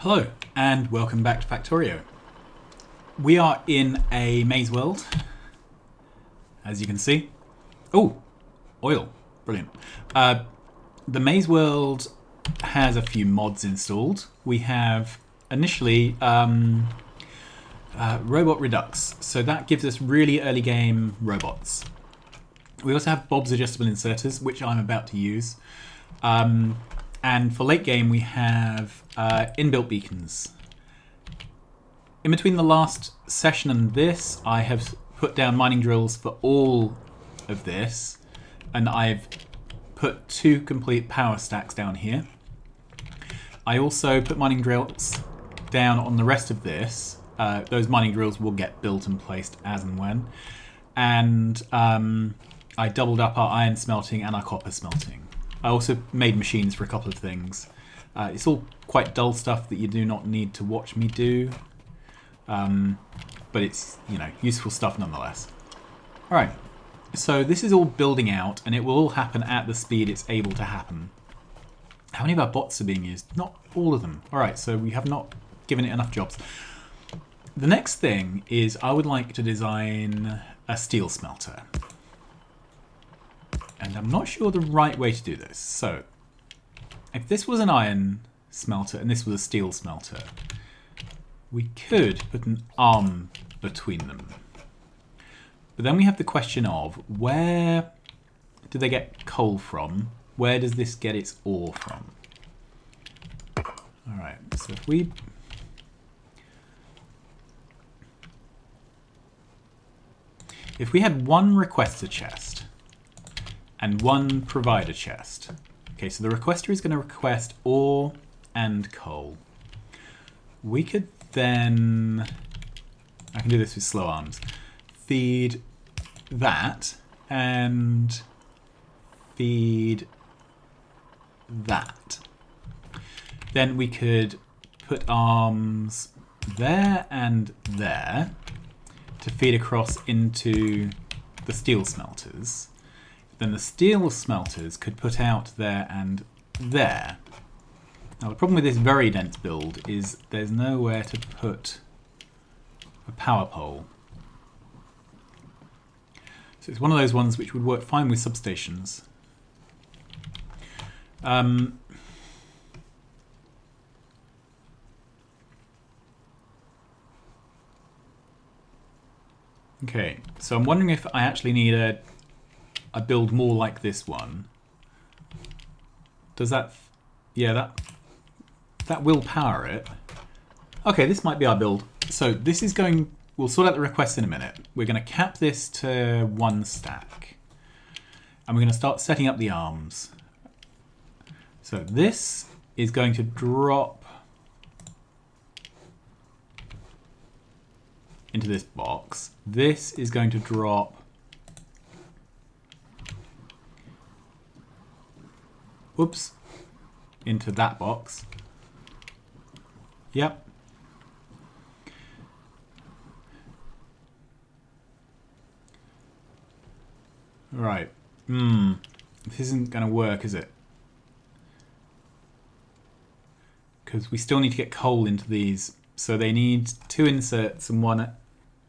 Hello and welcome back to Factorio. We are in a maze world, as you can see. Oh, oil, brilliant. The maze world has a few mods installed. We have initially robot redux, so that gives us really early game robots. We also have Bob's adjustable inserters, which I'm about to use. And for late game, we have inbuilt beacons. In between the last session and this, I have put down mining drills for all of this, and I've put 2 complete power stacks down here. I also put mining drills down on the rest of this. Those mining drills will get built and placed as and when. And I doubled up our iron smelting and our copper smelting. I also made machines for a couple of things. It's all quite dull stuff that you do not need to watch me do. But it's, you know, useful stuff nonetheless. Alright, so this is all building out and it will all happen at the speed it's able to happen. How many of our bots are being used? Not all of them. Alright, so we have not given it enough jobs. The next thing is I would like to design a steel smelter. And I'm not sure the right way to do this. So, if this was an iron smelter and this was a steel smelter, we could put an arm between them. But then we have the question of where do they get coal from? Where does this get its ore from? Alright, so if we had one requester chest and one provider chest. Okay, so the requester is going to request ore and coal. We could then, I can do this with slow arms, feed that and feed that. Then we could put arms there and there to feed across into the steel smelters. Then the steel smelters could put out there and there. Now the problem with this very dense build is there's nowhere to put a power pole. So it's one of those ones which would work fine with substations. Okay, so I'm wondering if I actually need a build more like this one. Does that... yeah, that will power it. Okay, this might be our build. So this is going... we'll sort out the requests in a minute. We're going to cap this to 1 stack. And we're going to start setting up the arms. So this is going to drop into this box. This is going to drop into that box. Yep. Right. This isn't going to work, is it? Because we still need to get coal into these. So they need 2 inserts and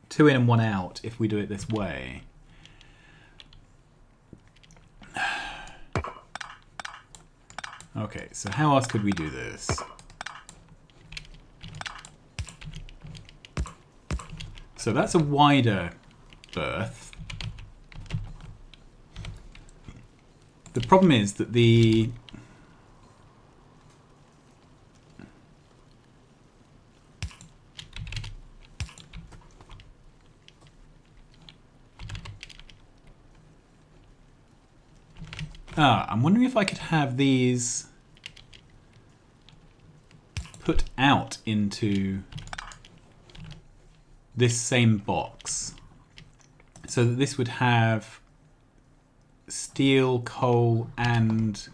2 in and 1 out if we do it this way. Okay, so how else could we do this? So that's a wider berth. The problem is that the... I'm wondering if I could have these put out into this same box so that this would have steel, coal, and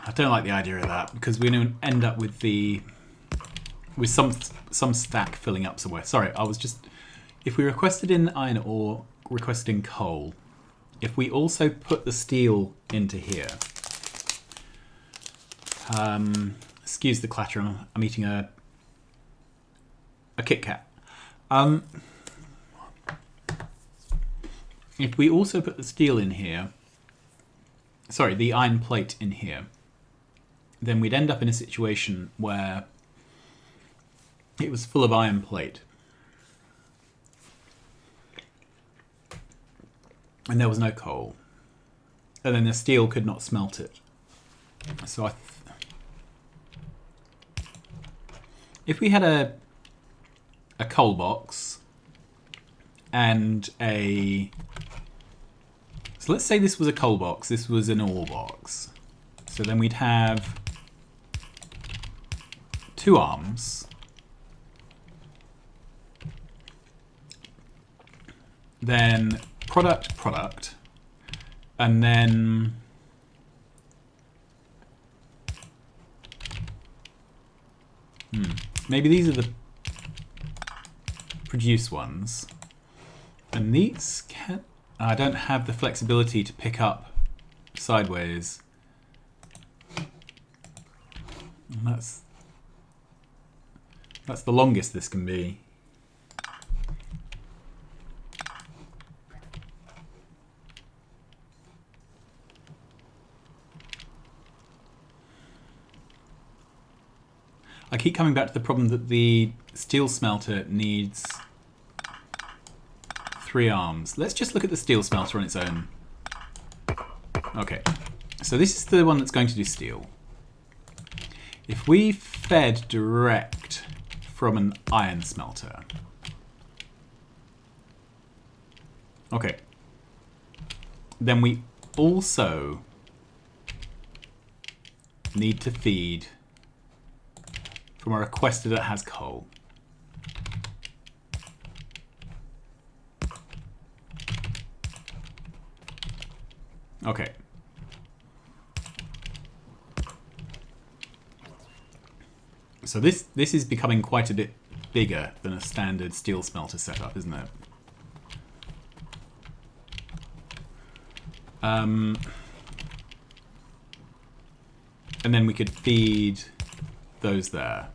I don't like the idea of that because we're going to end up with some stack filling up somewhere. Sorry, I was just, if we requested in iron ore, requesting coal, if we also put the steel into here, Excuse the clatter. I'm eating a Kit Kat. If we also put the steel in here, sorry, the iron plate in here, then we'd end up in a situation where it was full of iron plate. And there was no coal. And then the steel could not smelt it. So if we had a coal box and a... So let's say this was a coal box, this was an ore box. So then we'd have 2 arms. Then product, and then maybe these are the produce ones, and these can. I don't have the flexibility to pick up sideways. And that's the longest this can be. I keep coming back to the problem that the steel smelter needs 3 arms. Let's just look at the steel smelter on its own. Okay, so this is the one that's going to do steel. If we fed direct from an iron smelter. Okay. Then we also need to feed from a requester that has coal. Okay. So this is becoming quite a bit bigger than a standard steel smelter setup, isn't it? And then we could feed those there.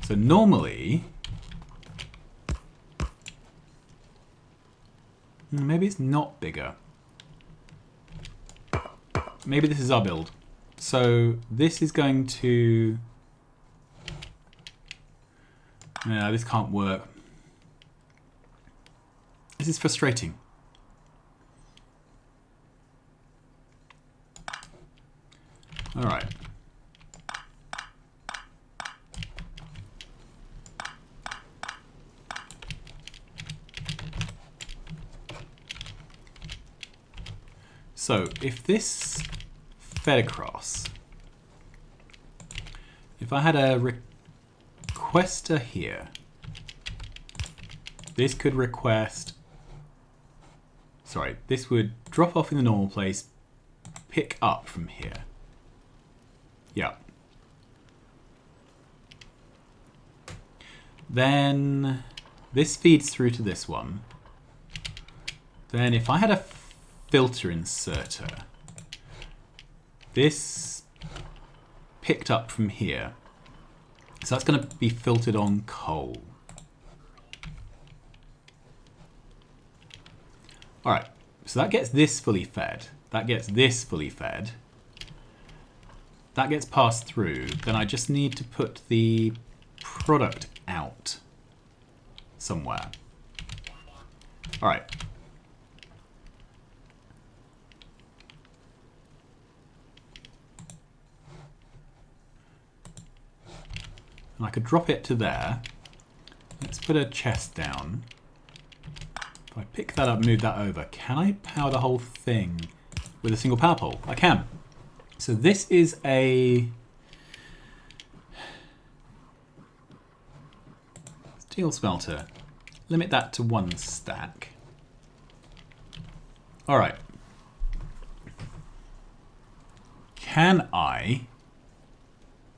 So normally, maybe it's not bigger. Maybe this is our build. So this is going to... No, this can't work. This is frustrating. All right. So if this fed across, if I had a requester here, this could request, sorry, this would drop off in the normal place, pick up from here. Yeah. Then this feeds through to this one. Then if I had a filter inserter, this picked up from here. So that's going to be filtered on coal. All right, so that gets this fully fed. That gets this fully fed. That gets passed through. Then I just need to put the product out somewhere. All right. And I could drop it to there. Let's put a chest down. If I pick that up, move that over, can I power the whole thing with a single power pole? I can. So this is a steel smelter. Limit that to 1 stack. All right. Can I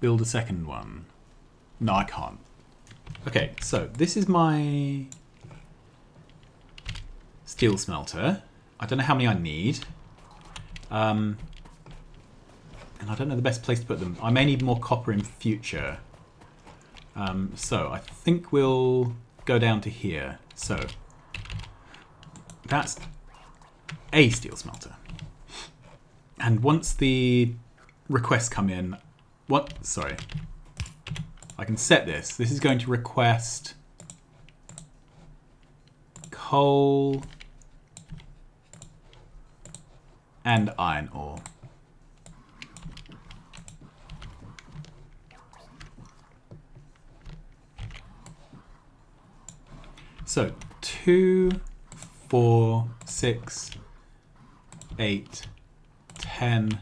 build a second one? No, I can't. Okay, so this is my steel smelter. I don't know how many I need. And I don't know the best place to put them. I may need more copper in future. So I think we'll go down to here. So that's a steel smelter. And once the requests come in, I can set this. This is going to request coal and iron ore. So 2, 4, 6, 8, 10,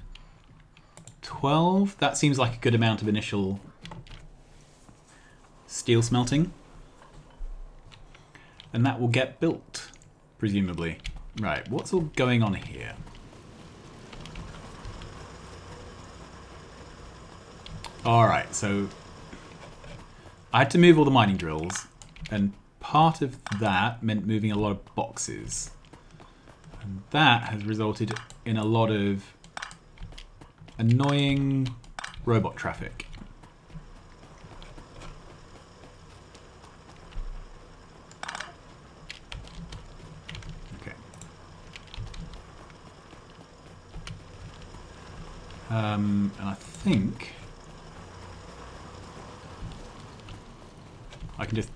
12. That seems like a good amount of initial steel smelting. And that will get built, presumably. Right, what's all going on here? Alright, so I had to move all the mining drills, and part of that meant moving a lot of boxes. And that has resulted in a lot of annoying robot traffic. Okay. And I think I can just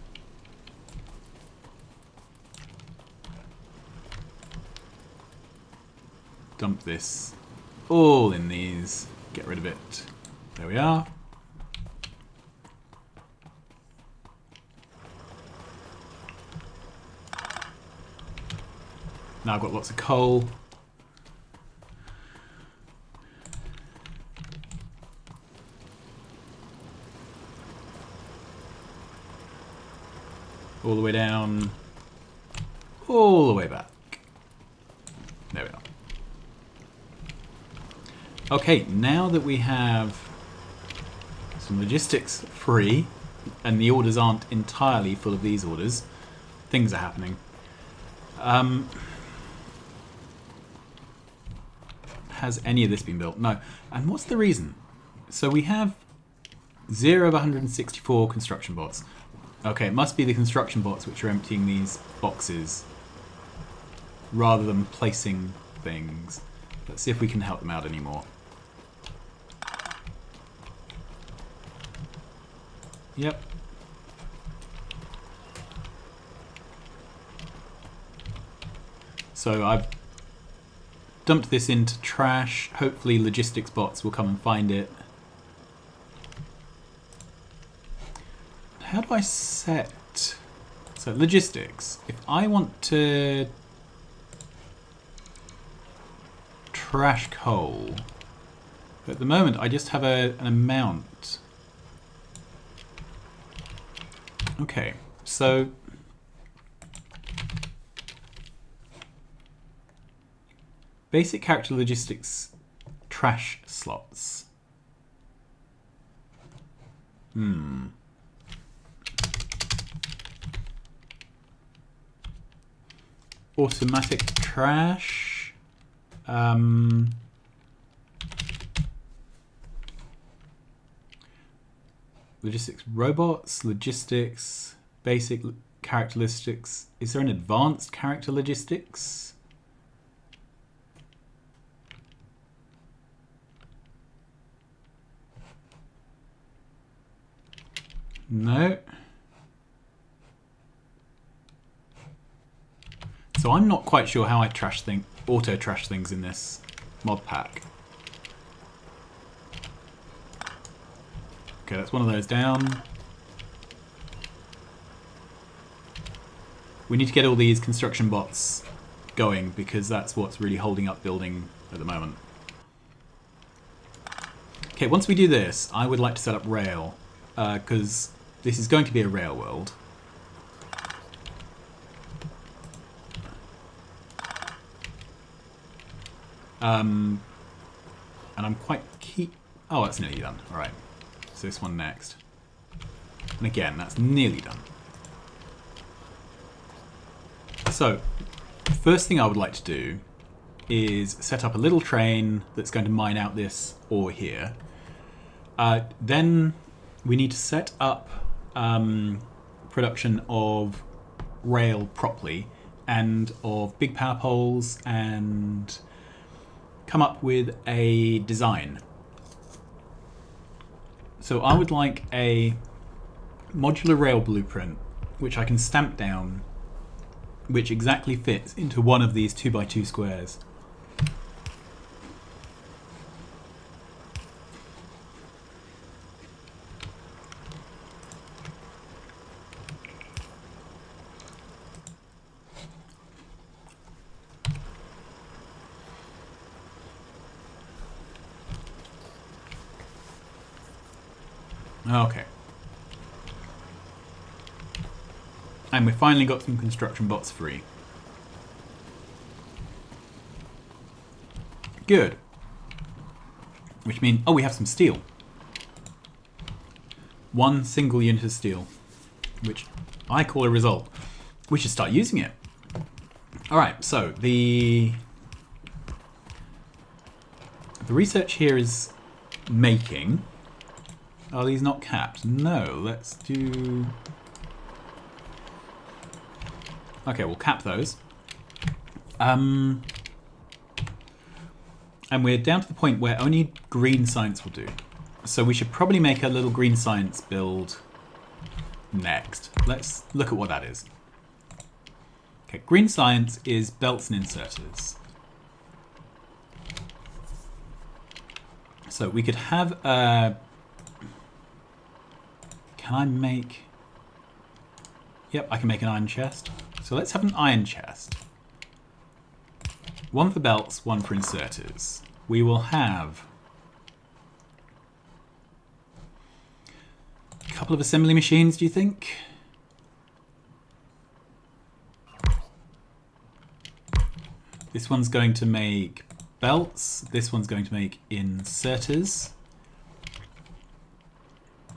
dump this all in these, get rid of it. There we are. Now I've got lots of coal. All the way down, all the way back. There we are. Okay, now that we have some logistics free, and the orders aren't entirely full of these orders, things are happening. Has any of this been built? No. And what's the reason? So we have 0 of 164 construction bots. Okay, it must be the construction bots which are emptying these boxes rather than placing things. Let's see if we can help them out anymore. Yep. So I've dumped this into trash. Hopefully logistics bots will come and find it. How do I set... So logistics. If I want to trash coal, at the moment I just have an amount. Okay, so basic character logistics trash slots. Automatic trash. Logistics robots, logistics, basic characteristics. Is there an advanced character logistics? No. So I'm not quite sure how I auto trash things in this mod pack. Okay, that's one of those down. We need to get all these construction bots going because that's what's really holding up building at the moment. Okay, once we do this, I would like to set up rail because this is going to be a rail world. And I'm quite keen... Oh, that's nearly done. Alright. So this one next. And again, that's nearly done. So, first thing I would like to do is set up a little train that's going to mine out this ore here. Then we need to set up production of rail properly and of big power poles and come up with a design. So I would like a modular rail blueprint which I can stamp down, which exactly fits into one of these 2x2 squares. Okay. And we finally got some construction bots free. Good. Which means, oh, we have some steel. One single unit of steel, which I call a result. We should start using it. Alright, so the research here is making. Are these not capped? No, let's do... Okay, we'll cap those. And we're down to the point where only green science will do. So we should probably make a little green science build next. Let's look at what that is. Okay, green science is belts and inserters. So we could have a... Can I make... Yep, I can make an iron chest. So let's have an iron chest. One for belts, one for inserters. We will have a couple of assembly machines, do you think? This one's going to make belts. This one's going to make inserters.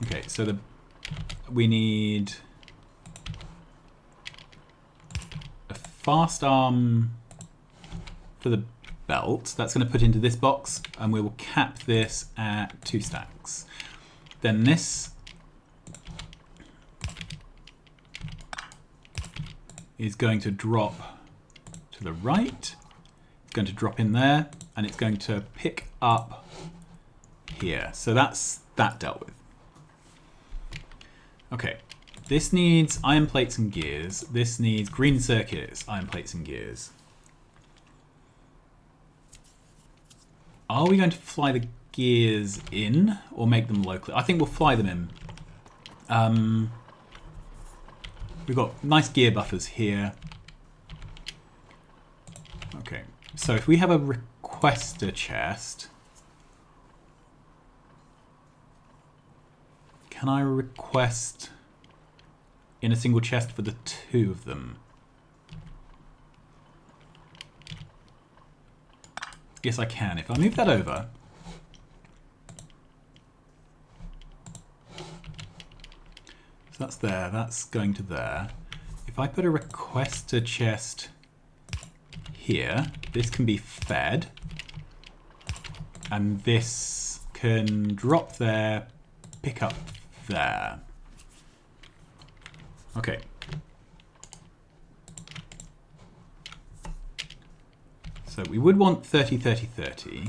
Okay, so we need a fast arm for the belt. That's going to put into this box, and we will cap this at 2 stacks. Then this is going to drop to the right. It's going to drop in there, and it's going to pick up here. So that's that dealt with. Okay, this needs iron plates and gears. This needs green circuits, iron plates and gears. Are we going to fly the gears in or make them locally? I think we'll fly them in. We've got nice gear buffers here. Okay, so if we have a requester chest, can I request in a single chest for the 2 of them? Yes, I can. If I move that over, so that's there, that's going to there. If I put a requester chest here, this can be fed, and this can drop there, pick up there. Okay. So we would want 30, 30, 30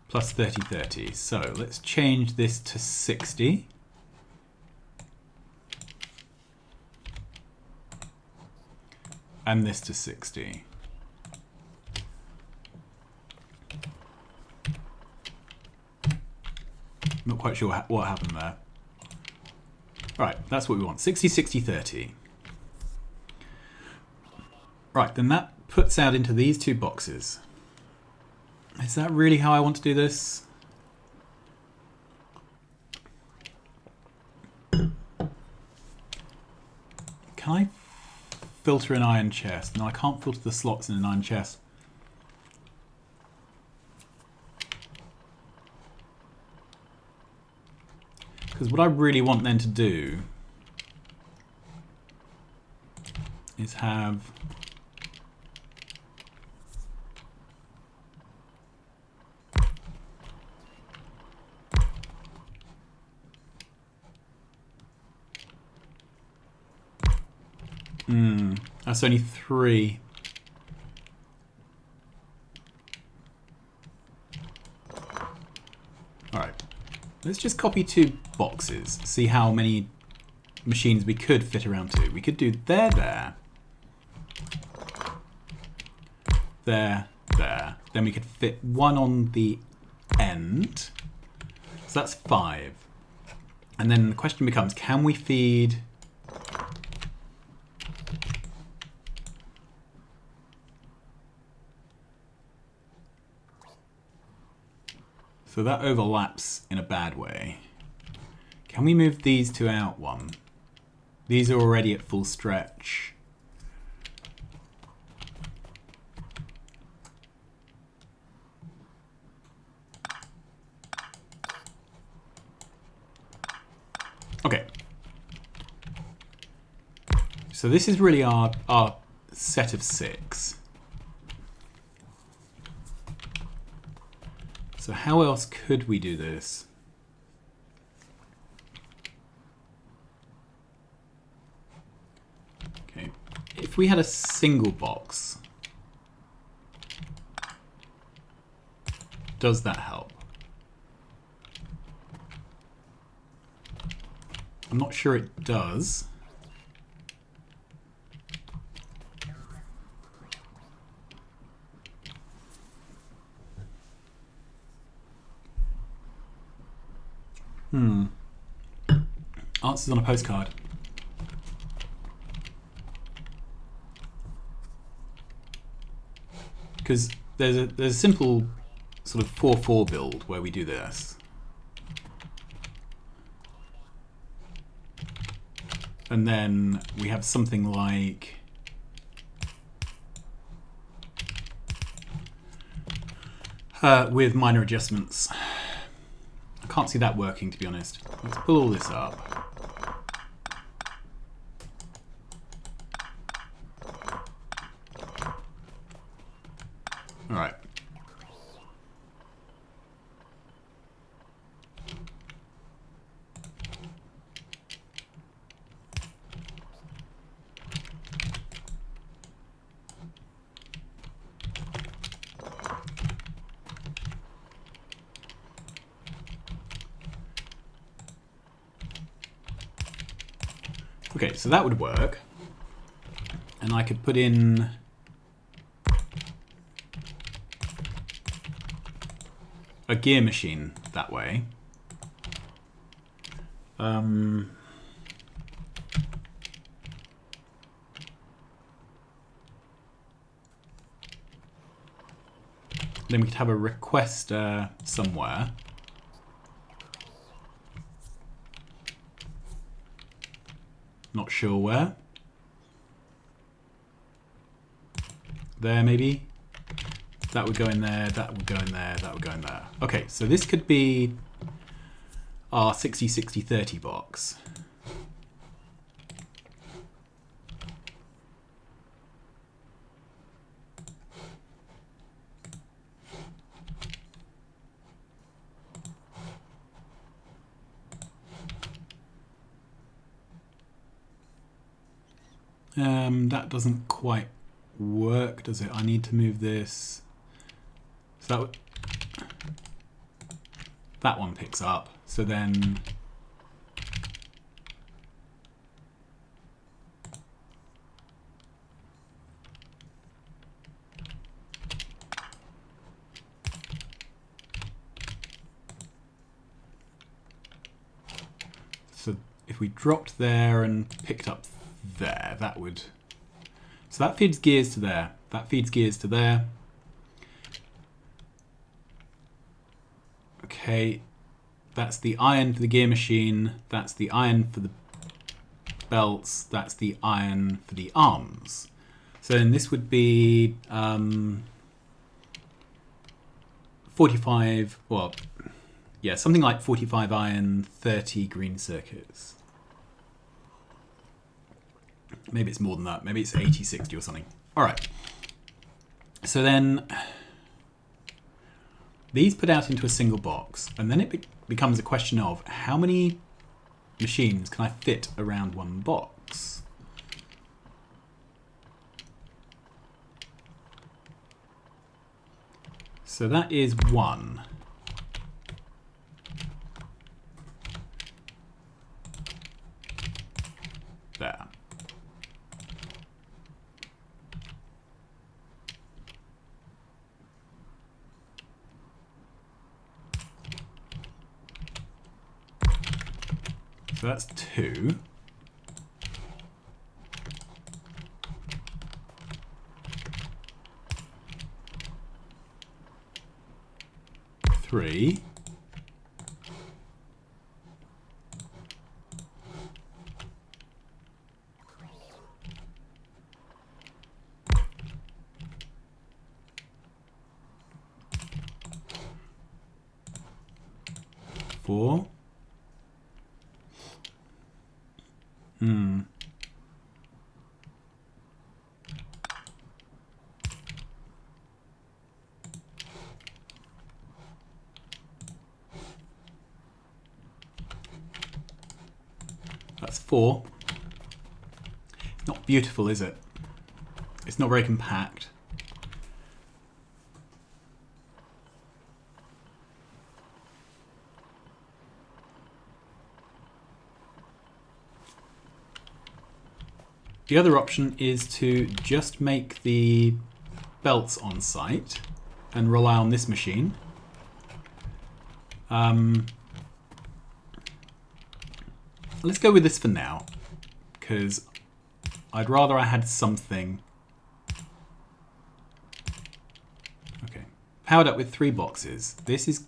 plus 30, 30. So let's change this to 60. And this to 60. Not quite sure what happened there. Right, that's what we want. 60, 60, 30. Right, then that puts out into these 2 boxes. Is that really how I want to do this? Can I filter an iron chest? No, I can't filter the slots in an iron chest. Because what I really want then to do is have That's only 3. Alright. Let's just copy 2 boxes. See how many machines we could fit around 2. We could do there, there. Then we could fit 1 on the end. So that's 5. And then the question becomes, can we feed... So that overlaps in a bad way. Can we move these 2 out 1? These are already at full stretch. Okay. So this is really our set of 6. So how else could we do this? Okay, if we had a single box, does that help? I'm not sure it does. Answers on a postcard. Because there's a simple sort of 4-4 build where we do this. And then we have something like with minor adjustments. I can't see that working, to be honest. Let's pull all this up. All right. Okay, so that would work. And I could put in a gear machine that way. Then we could have a requester somewhere. Not sure where. There, maybe. That would go in there, that would go in there, that would go in there. Okay, so this could be our 60-60-30 box. That doesn't quite work, does it? I need to move this. So that one picks up. So then so if we dropped there and picked up there, that would... So that feeds gears to there. That feeds gears to there. Okay, that's the iron for the gear machine. That's the iron for the belts. That's the iron for the arms. So then this would be 45, well, yeah, something like 45 iron, 30 green circuits. Maybe it's more than that. Maybe it's 80, 60 or something. All right. So then these put out into a single box, and then it becomes a question of how many machines can I fit around one box? So that is 1. There. So that's 2. Three. Four. That's 4. It's not beautiful, is it? It's not very compact. The other option is to just make the belts on site and rely on this machine. Let's go with this for now, because I'd rather I had something. Okay, powered up with 3 boxes. This is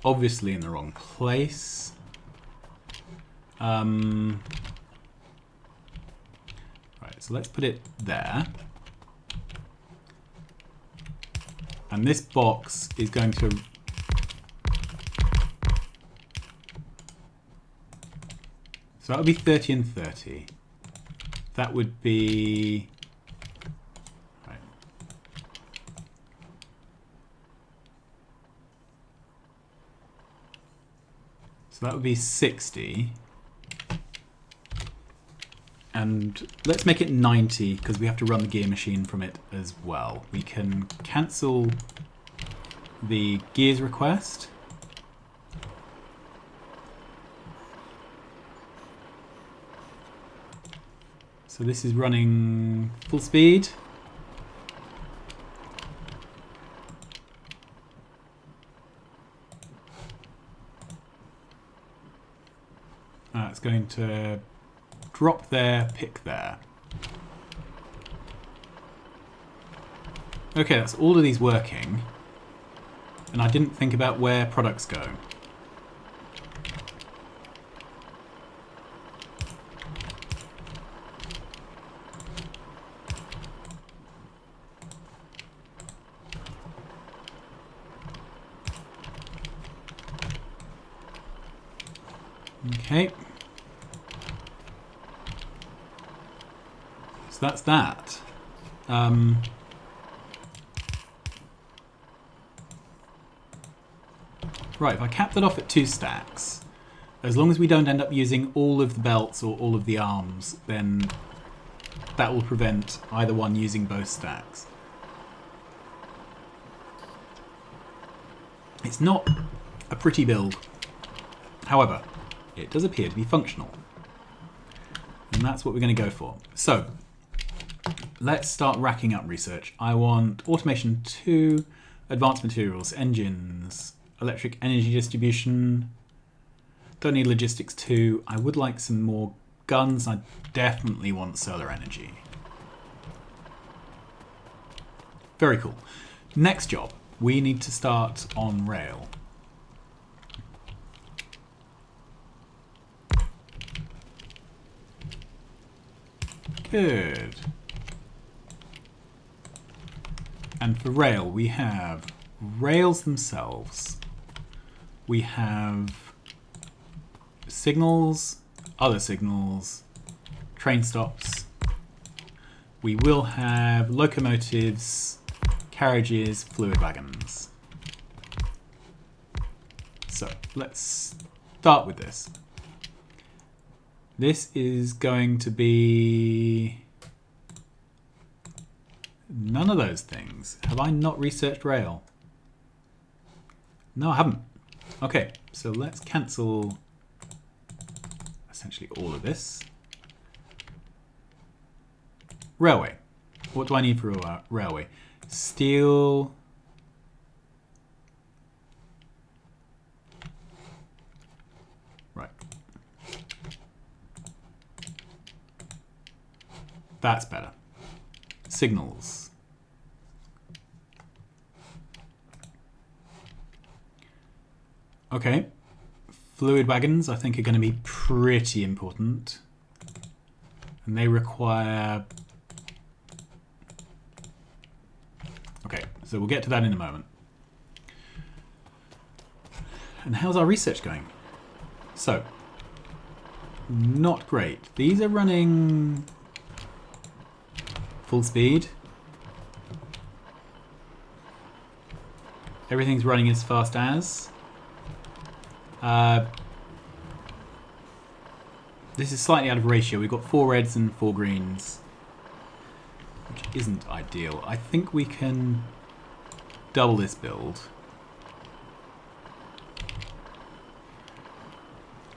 obviously in the wrong place. Right, so let's put it there. And this box is going to... So that would be 30 and 30. That would be... Right. So that would be 60. And let's make it 90 because we have to run the gear machine from it as well. We can cancel the gears request. So this is running full speed. It's going to drop there, pick there. Okay, that's all of these working. And I didn't think about where products go. Okay. So that's that. Right, if I cap that off at 2 stacks, as long as we don't end up using all of the belts or all of the arms, then that will prevent either one using both stacks. It's not a pretty build. However, it does appear to be functional. And that's what we're going to go for. So, let's start racking up research. I want automation 2, advanced materials, engines, electric energy distribution. Don't need logistics 2. I would like some more guns. I definitely want solar energy. Very cool. Next job, we need to start on rail. Good. And for rail, we have rails themselves. We have signals, other signals, train stops. We will have locomotives, carriages, fluid wagons. So let's start with this. This is going to be None of those things. Have I not researched rail? No, I haven't. Okay, so let's cancel essentially all of this. Railway. What do I need for a railway? Steel. Right. That's better. Signals. Okay. Fluid wagons, I think, are going to be pretty important. And they require... Okay, so we'll get to that in a moment. And how's our research going? So, not great. These are running full speed. Everything's running as fast as. This is slightly out of ratio. We've got 4 reds and 4 greens, which isn't ideal. I think we can double this build.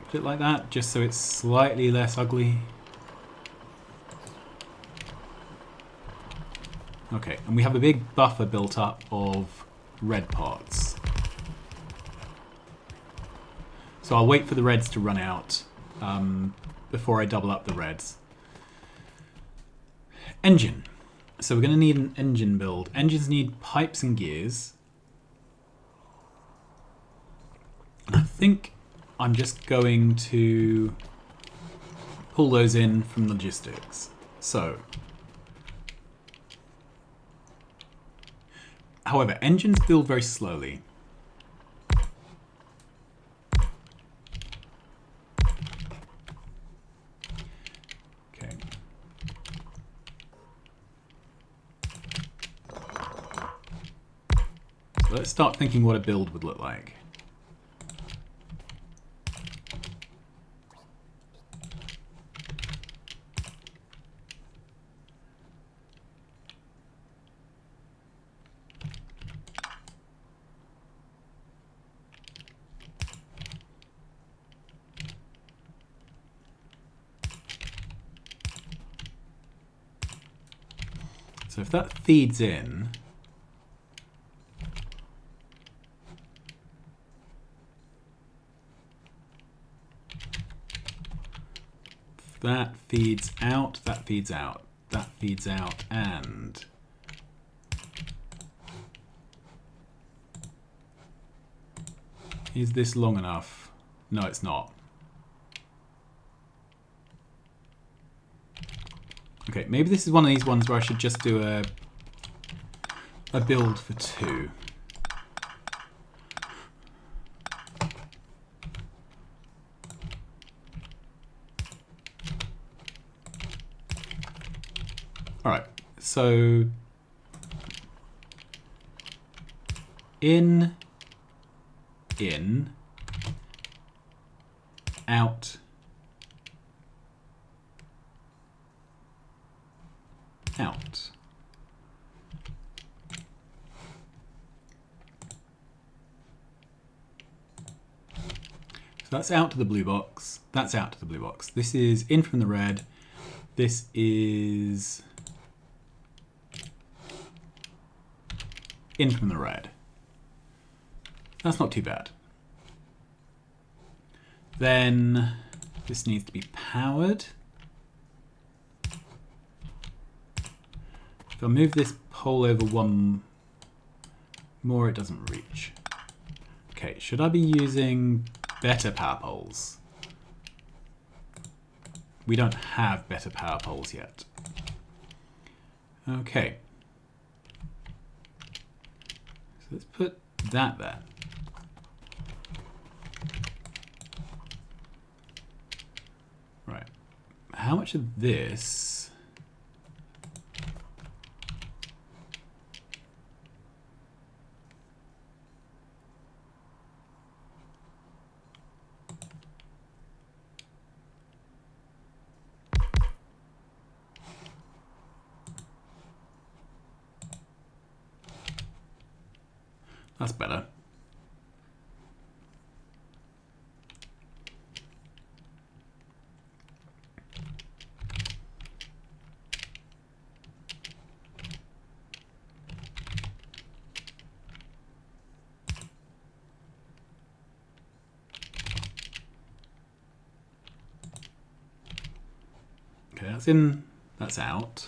Put it like that, just so it's slightly less ugly. Okay, and we have a big buffer built up of red parts. So I'll wait for the reds to run out before I double up the reds. Engine. So we're going to need an engine build. Engines need pipes and gears. And I think I'm just going to pull those in from logistics. So, however, engines build very slowly. Okay. So let's start thinking what a build would look like. So if that feeds in, if that feeds out, that feeds out, that feeds out, and is this long enough? No, it's not. Okay, maybe this is one of these ones where I should just do a build for 2. Alright, so in, out, out. So that's out to the blue box. That's out to the blue box. This is in from the red. This is in from the red. That's not too bad. Then this needs to be powered. If I move this pole over 1 more, it doesn't reach. Okay, should I be using better power poles? We don't have better power poles yet. Okay. So let's put that there. Right. How much of this? That's better. Okay, that's in, that's out.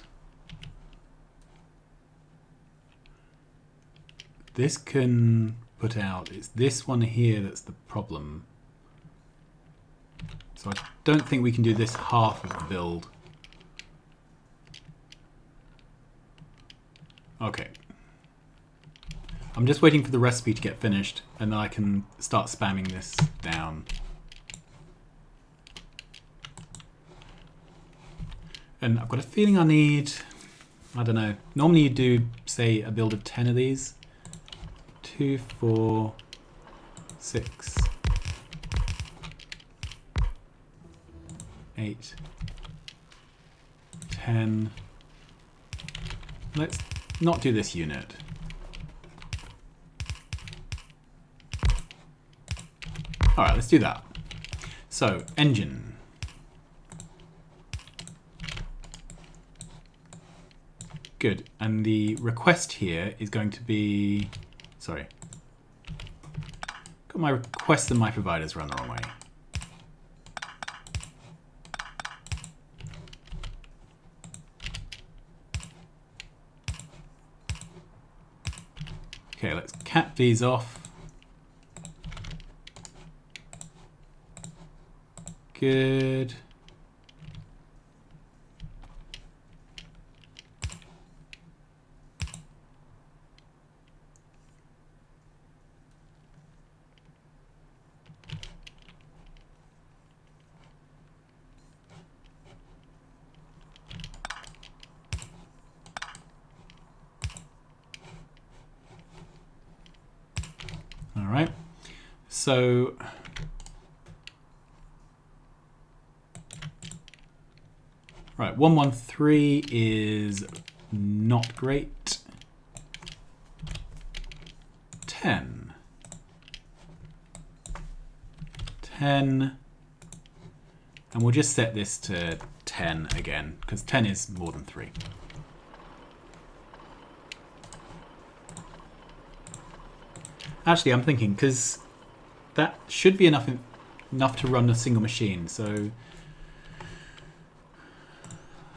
This can put out, it's this one here that's the problem. So I don't think we can do this half of the build. Okay. I'm just waiting for the recipe to get finished and then I can start spamming this down. And I've got a feeling I need, I don't know, normally you do, say, a build of 10 of these. 2, 4, 6, 8, 10. Let's not do this unit. All right, let's do that. So, engine. Good. And the request here is going to be... Sorry. Got my requests and my providers run the wrong way. Okay, let's cap these off. Good. All right. So right, 113 is not great. 10. 10. And we'll just set this to 10 again, because 10 is more than 3. Actually, I'm thinking, because that should be enough to run a single machine, so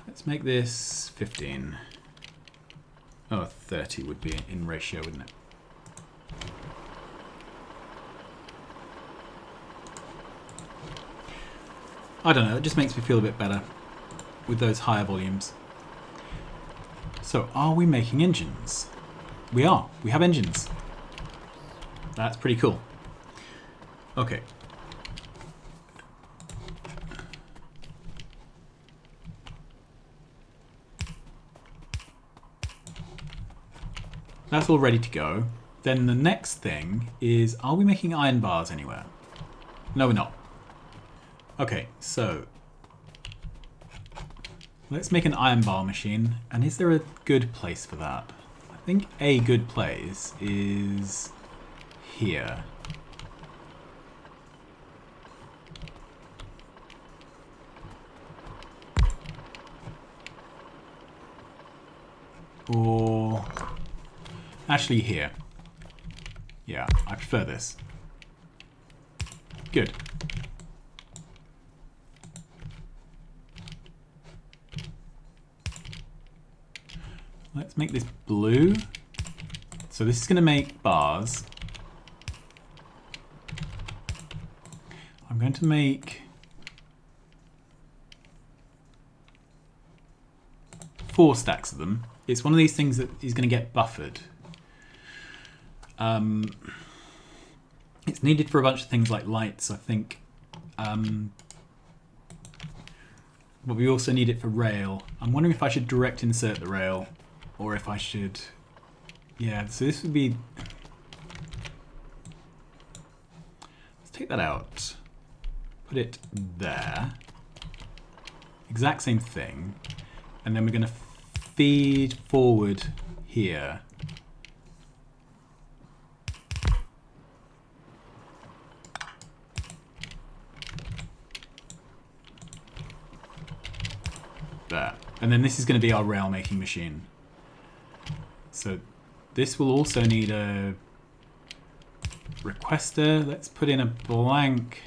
let's make this 15. Oh, 30 would be in ratio, wouldn't it? I don't know, it just makes me feel a bit better with those higher volumes. So, are we making engines? We are. We have engines. That's pretty cool. Okay. That's all ready to go. Then the next thing is, are we making iron bars anywhere? No, we're not. Okay, so let's make an iron bar machine. And is there a good place for that? I think a good place is here. Or actually here. Yeah, I prefer this. Good. Let's make this blue. So this is going to make bars. I'm going to make 4 stacks of them. It's one of these things that is going to get buffered. It's needed for a bunch of things like lights, I think. But we also need it for rail. I'm wondering if I should direct insert the rail, or if I should... Yeah, so this would be... Let's take that out. Put it there. Exact same thing. And then we're going to feed forward here. There. And then this is going to be our rail making machine. So this will also need a requester. Let's put in a blank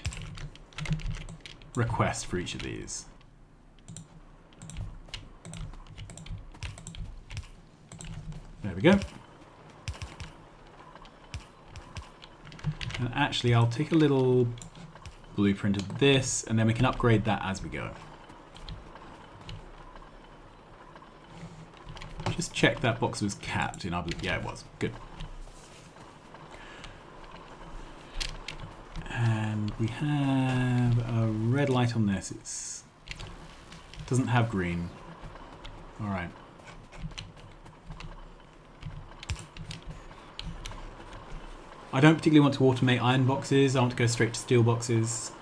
request for each of these. There we go. And actually, I'll take a little blueprint of this, and then we can upgrade that as we go. Just check that box was capped in our... Yeah, it was. Good. And we have a red light on this. It doesn't have green. All right. I don't particularly want to automate iron boxes. I want to go straight to steel boxes.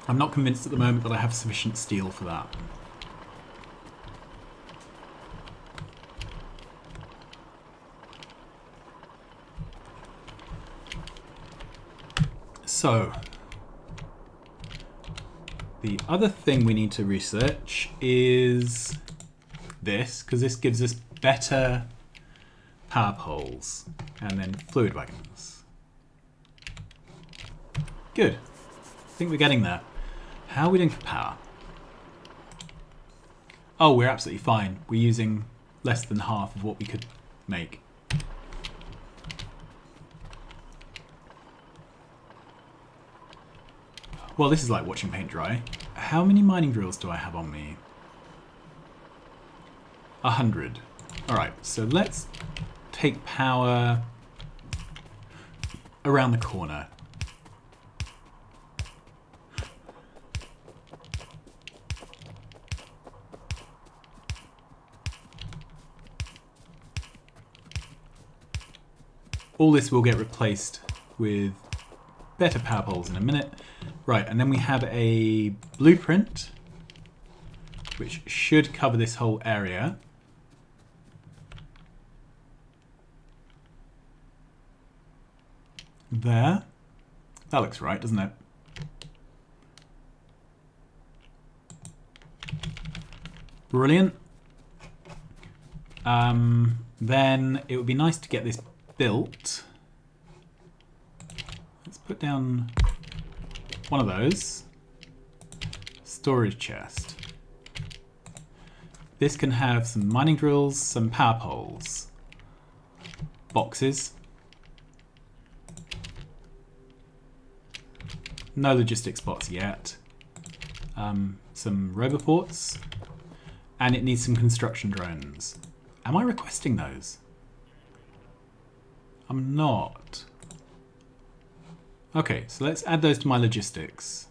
I'm not convinced at the moment that I have sufficient steel for that. So, the other thing we need to research is this, because this gives us better power poles and then fluid wagons. Good. I think we're getting there. How are we doing for power? Oh, we're absolutely fine. We're using less than half of what we could make. Well, this is like watching paint dry. How many mining drills do I have on me? 100. Alright, so let's take power around the corner. All this will get replaced with better power poles in a minute. Right, and then we have a blueprint which should cover this whole area. There. That looks right, doesn't it? Brilliant. Then it would be nice to get this built. Let's put down one of those. Storage chest. This can have some mining drills, some power poles, boxes. No logistics spots yet. Some roboports. And it needs some construction drones. Am I requesting those? I'm not. Okay, so let's add those to my logistics.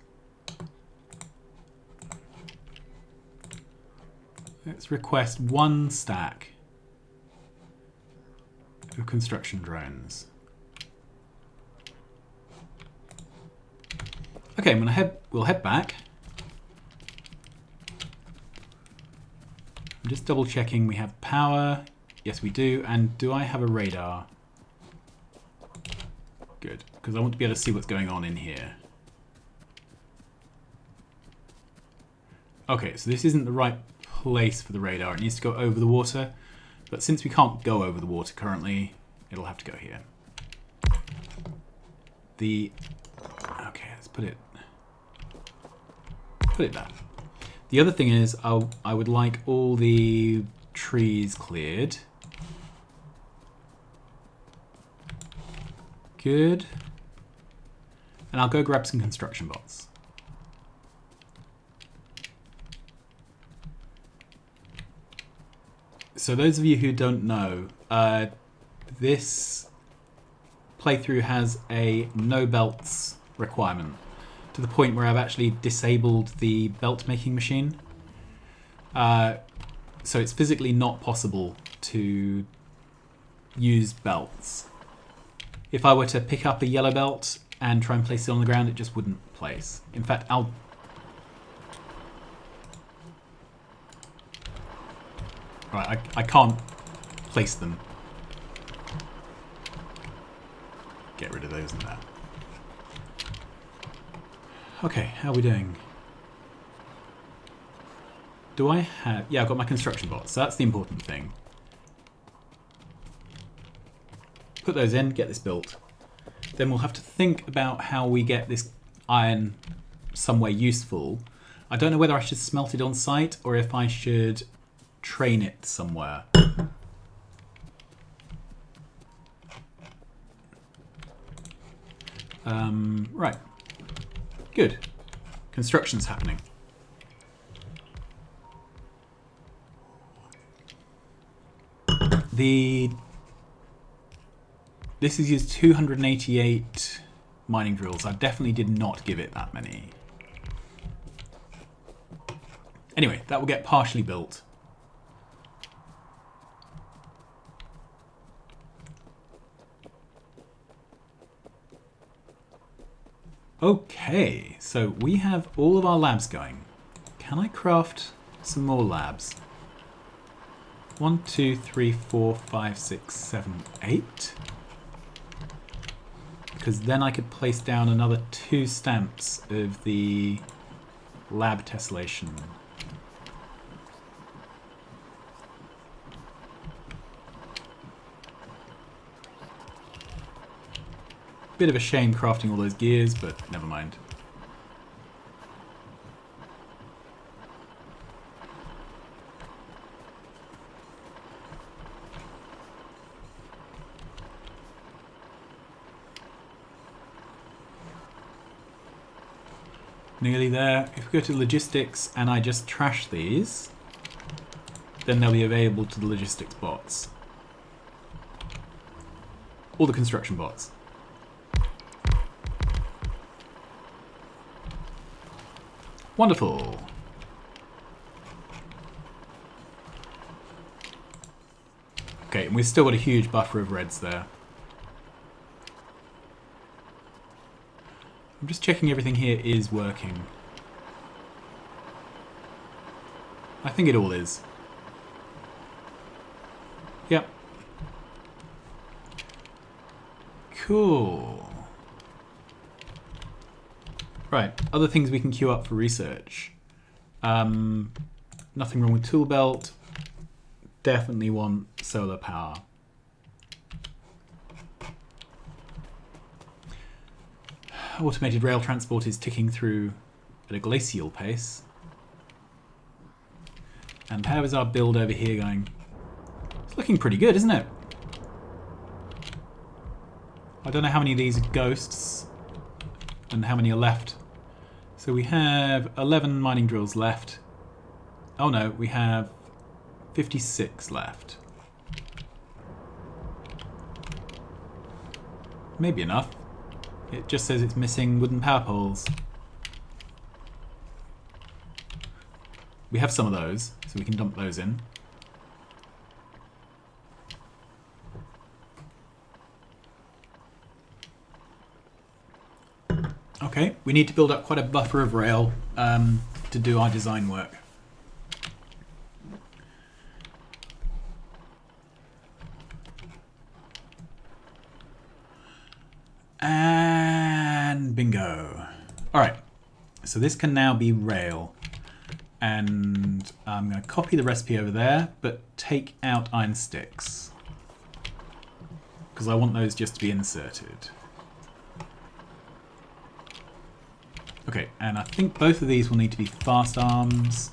Let's request 1 stack of construction drones. Okay, we'll head back. I'm just double checking we have power. Yes, we do. And do I have a radar? Good, because I want to be able to see what's going on in here. Okay, so this isn't the right place for the radar. It needs to go over the water. But since we can't go over the water currently, it'll have to go here. Okay, let's put it there. The other thing is I would like all the trees cleared. Good. And I'll go grab some construction bots. So those of you who don't know, this playthrough has a no belts requirement, to the point where I've actually disabled the belt making machine. So it's physically not possible to use belts. If I were to pick up a yellow belt and try and place it on the ground, it just wouldn't place. In fact, Right, I can't place them. Get rid of those and that. Okay, how are we doing? Do I have... Yeah, I've got my construction bots, so that's the important thing. Put those in, get this built. Then we'll have to think about how we get this iron somewhere useful. I don't know whether I should smelt it on site or if I should train it somewhere. Right. Good. Construction's happening. This has used 288 mining drills. I definitely did not give it that many. Anyway, that will get partially built. Okay, so we have all of our labs going. Can I craft some more labs? 1, 2, 3, 4, 5, 6, 7, 8. Because then I could place down another 2 stamps of the lab tessellation. Bit of a shame crafting all those gears, but never mind. Nearly there. If we go to logistics and I just trash these, then they'll be available to the logistics bots. Or the construction bots. Wonderful. Okay, and we've still got a huge buffer of reds there. I'm just checking everything here is working. I think it all is. Yep. Cool. Right, other things we can queue up for research. Nothing wrong with tool belt. Definitely want solar power. Automated rail transport is ticking through at a glacial pace. And how is our build over here going? It's looking pretty good, isn't it? I don't know how many of these are ghosts and how many are left. So we have 11 mining drills left. Oh no, we have 56 left. Maybe enough. It just says it's missing wooden power poles. We have some of those, so we can dump those in. Okay, we need to build up quite a buffer of rail to do our design work. And bingo. Alright, so this can now be rail. And I'm going to copy the recipe over there, but take out iron sticks. Because I want those just to be inserted. Okay, and I think both of these will need to be fast arms.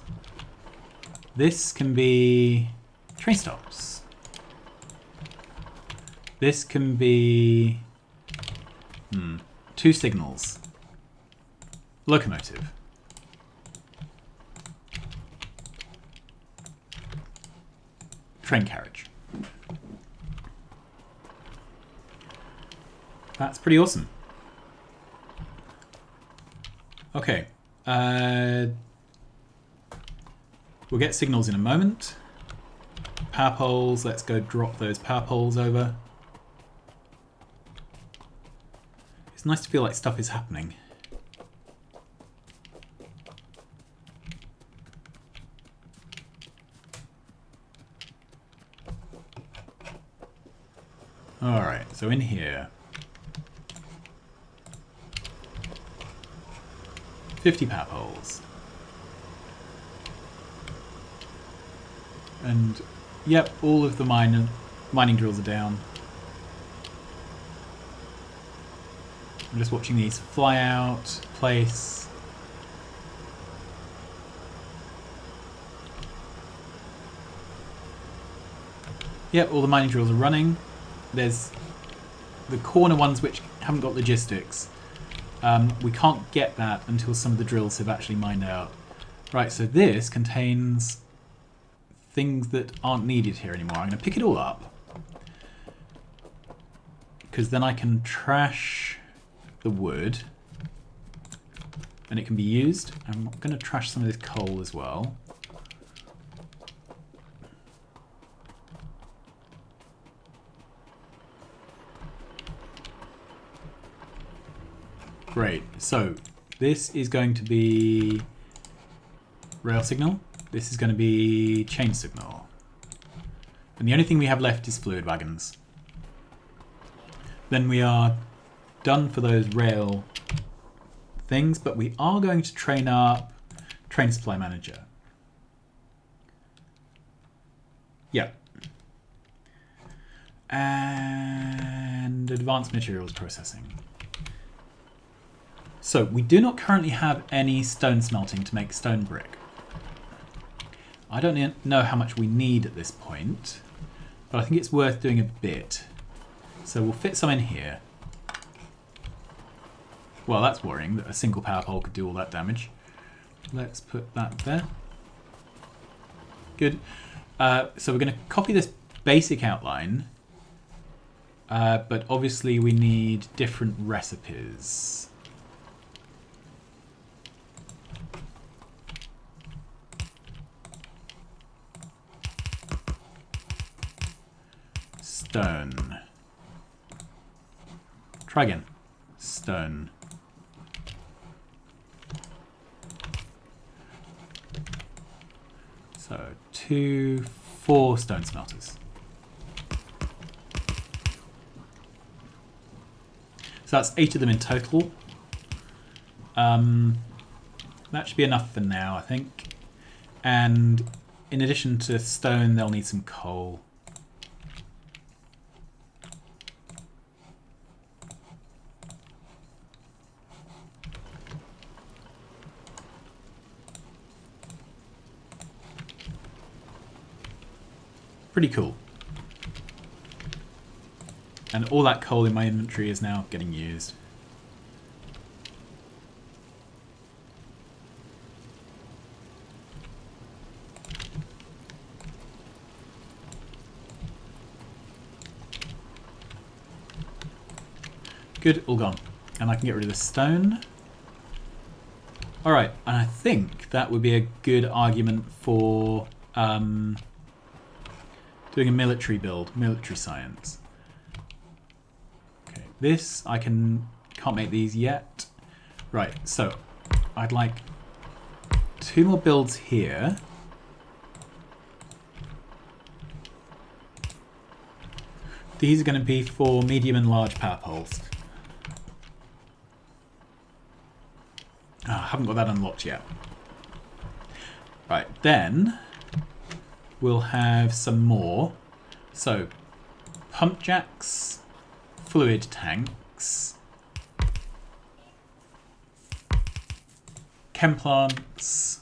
This can be train stops. This can be 2 signals. Locomotive. Train carriage. That's pretty awesome. Okay. We'll get signals in a moment. Power poles, let's go drop those power poles over. It's nice to feel like stuff is happening. Alright, so in here. 50 power poles. And yep, all of the mining drills are down. I'm just watching these fly out, place. Yep, all the mining drills are running. There's the corner ones which haven't got logistics. We can't get that until some of the drills have actually mined out. Right, so this contains things that aren't needed here anymore. I'm going to pick it all up, because then I can trash the wood and it can be used. I'm going to trash some of this coal as well. Great, so this is going to be rail signal, this is going to be chain signal, and the only thing we have left is fluid wagons. Then we are done for those rail things, but we are going to train up train supply manager. Yeah. And advanced materials processing. So we do not currently have any stone smelting to make stone brick. I don't know how much we need at this point, but I think it's worth doing a bit. So we'll fit some in here. Well, that's worrying that a single power pole could do all that damage. Let's put that there. Good. So we're going to copy this basic outline, but obviously we need different recipes. Stone. Try again. Stone. So 2, 4 stone smelters. So that's 8 of them in total. That should be enough for now, I think. And in addition to stone, they'll need some coal. Pretty cool. And all that coal in my inventory is now getting used. Good, all gone. And I can get rid of the stone. Alright, and I think that would be a good argument for doing a military build, military science. Okay, this, I can't make these yet. Right, so I'd like 2 more builds here. These are going to be for medium and large power poles. I haven't got that unlocked yet. Right, then we'll have some more. So, pump jacks, fluid tanks, chem plants,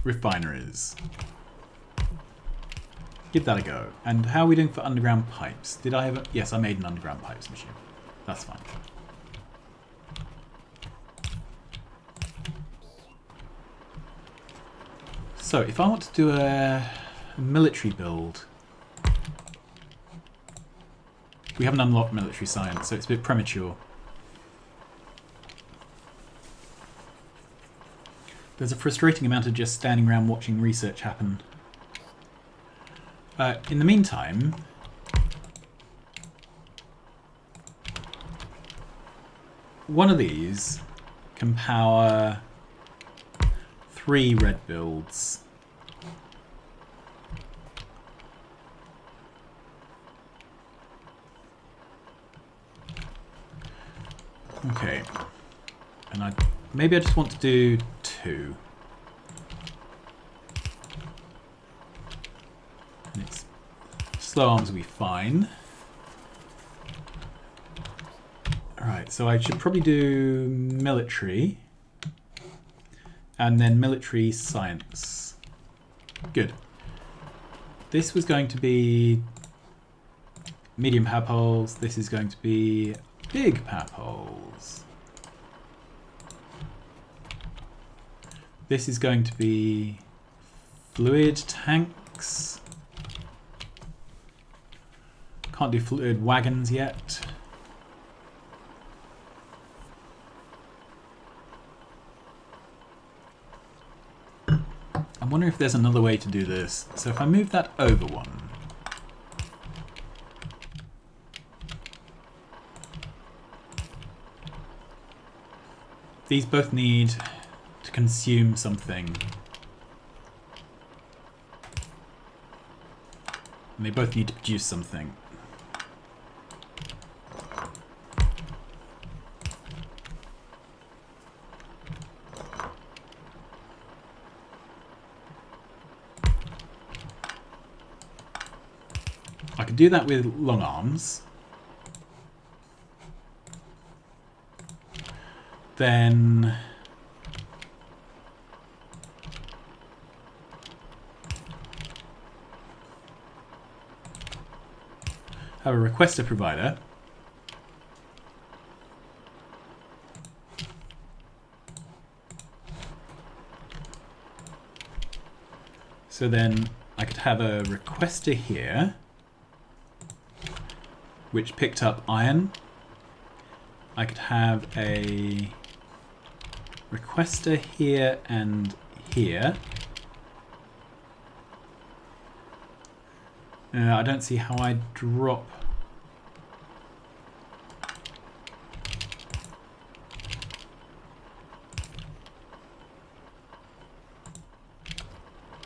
refineries. Give that a go. And how are we doing for underground pipes? Did I have a... Yes, I made an underground pipes machine. That's fine. So, if I want to do a military build, we haven't unlocked military science, so it's a bit premature. There's a frustrating amount of just standing around watching research happen. In the meantime, one of these can power 3 red builds. Okay, and maybe I just want to do 2. flow arms will be fine. Alright, so I should probably do military and then military science. Good. This was going to be medium power poles. This is going to be big power poles. This is going to be fluid tanks. Can't do fluid wagons yet. I wonder if there's another way to do this. So if I move that over one. These both need to consume something. And they both need to produce something. I could do that with long arms. Then have a requester provider. So then I could have a requester here, which picked up iron. I could have a requester here and here. I don't see how I drop.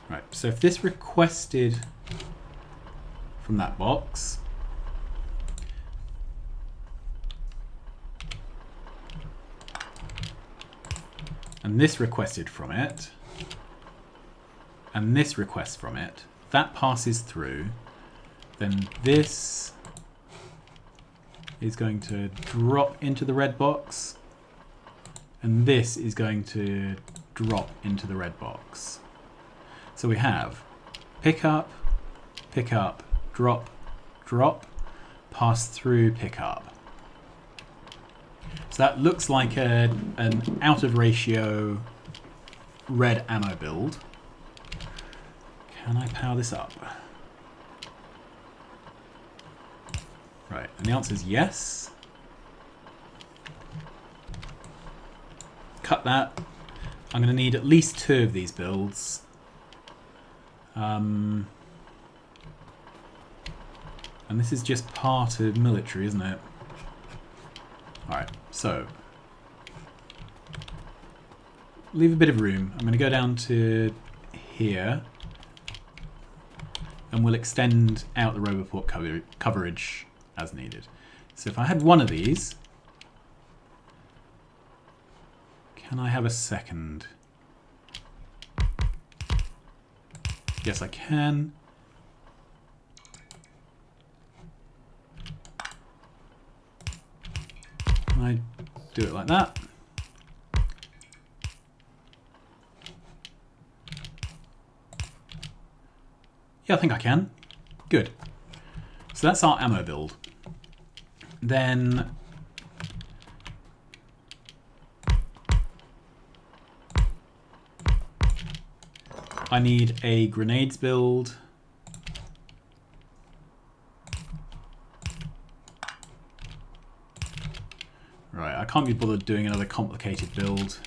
Right, so if this requested from that box, and this requested from it, and this request from it, that passes through, then this is going to drop into the red box, and this is going to drop into the red box. So we have pick up, drop, drop, pass through, pick up. So that looks like an out of ratio red ammo build. Can I power this up? Right, and the answer is yes. Cut that. I'm going to need at least 2 of these builds. And this is just part of military, isn't it? Alright, so leave a bit of room. I'm going to go down to here and we'll extend out the Roboport coverage as needed. So if I had one of these, can I have a second? Yes, I can. I do it like that. Yeah, I think I can. Good. So that's our ammo build. Then I need a grenades build. Right, I can't be bothered doing another complicated build.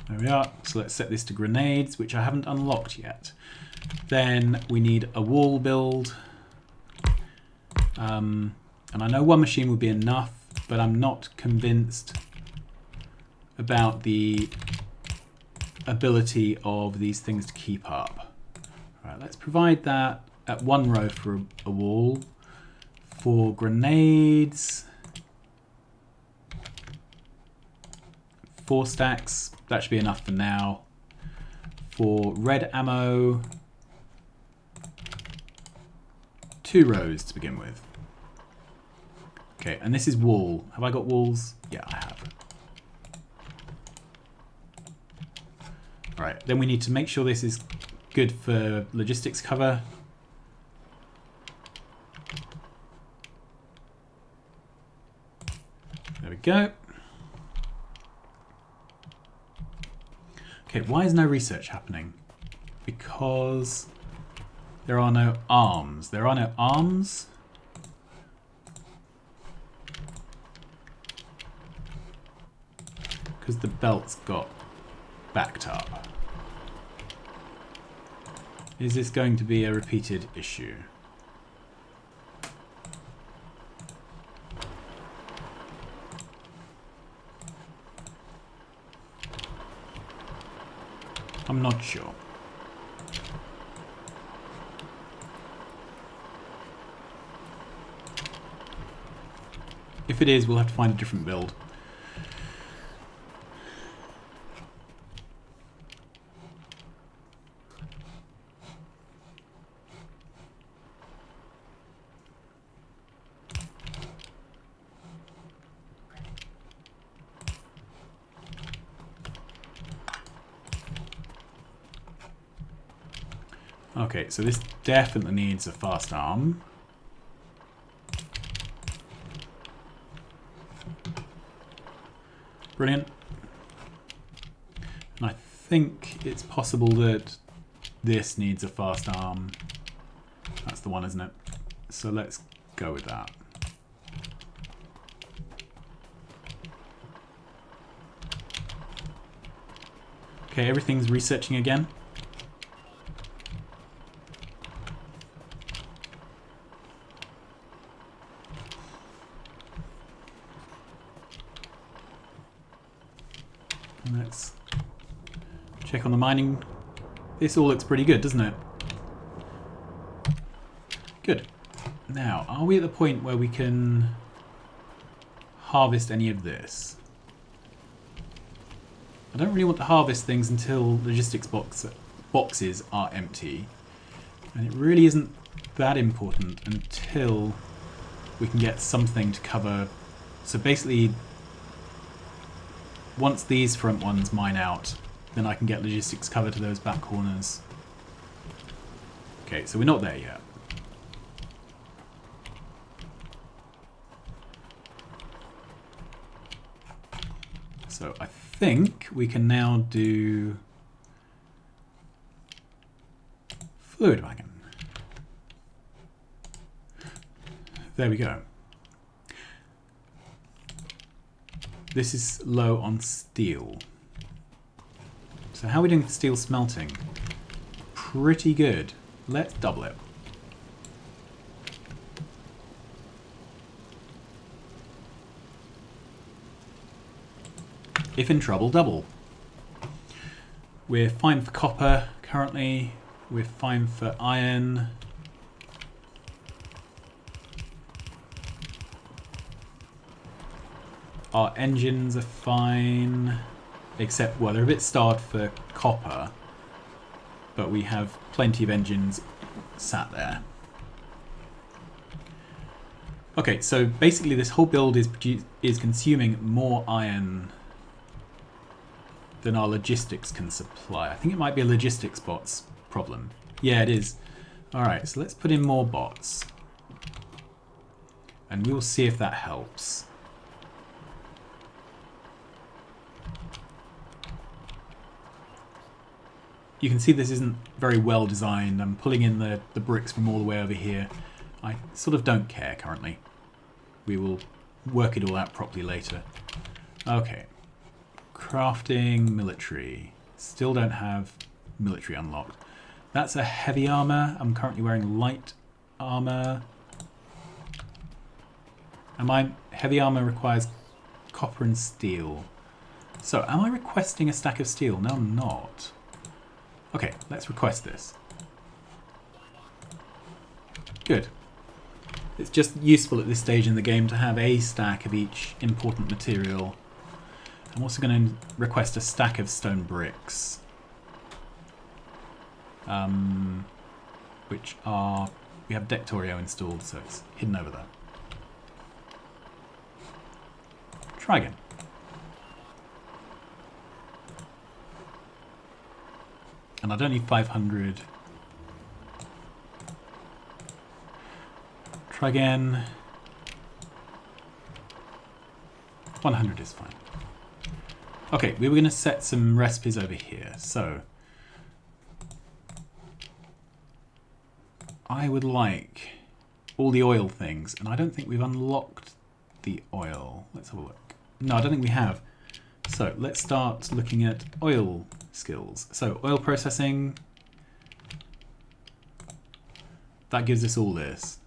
There we are. So let's set this to grenades, which I haven't unlocked yet. Then we need a wall build. And I know one machine would be enough, but I'm not convinced about the ability of these things to keep up. All right, let's provide that at 1 row for a wall. For grenades, 4 stacks. That should be enough for now. For red ammo, 2 rows to begin with. Okay, and this is wool. Have I got wools? Yeah, I have. Alright, then we need to make sure this is good for logistics cover. There we go. Okay, why is no research happening? Because there are no arms. There are no arms. Because the belt's got backed up. Is this going to be a repeated issue? I'm not sure. If it is, we'll have to find a different build. Okay, so this definitely needs a fast arm. Brilliant. And I think it's possible that this needs a fast arm. That's the one, isn't it? So let's go with that. Okay, everything's researching again. Let's check on the mining. This all looks pretty good, doesn't it? Good. Now, are we at the point where we can harvest any of this? I don't really want to harvest things until logistics boxes are empty. And it really isn't that important until we can get something to cover. So basically, once these front ones mine out, then I can get logistics cover to those back corners. Okay, so we're not there yet. So I think we can now do fluid wagon. There we go. This is low on steel. So how are we doing for steel smelting? Pretty good. Let's double it. If in trouble, double. We're fine for copper currently. We're fine for iron. Our engines are fine, except, well, they're a bit starved for copper, but we have plenty of engines sat there. Okay, so basically this whole build is consuming more iron than our logistics can supply. I think it might be a logistics bots problem. Yeah, it is. Alright, so let's put in more bots. And we'll see if that helps. You can see this isn't very well designed. I'm pulling in the bricks from all the way over here. I sort of don't care currently. We will work it all out properly later. Okay. Crafting military. Still don't have military unlocked. That's a heavy armor. I'm currently wearing light armor. Heavy armor requires copper and steel. So am I requesting a stack of steel? No, I'm not. Okay, let's request this. Good. It's just useful at this stage in the game to have a stack of each important material. I'm also going to request a stack of stone bricks. Which are... We have Factorio installed, so it's hidden over there. Try again. And I don't need 500. Try again. 100 is fine. Okay, we were going to set some recipes over here. So I would like all the oil things, and I don't think we've unlocked the oil. Let's have a look. No, I don't think we have. So let's start looking at oil skills. So oil processing, that gives us all this,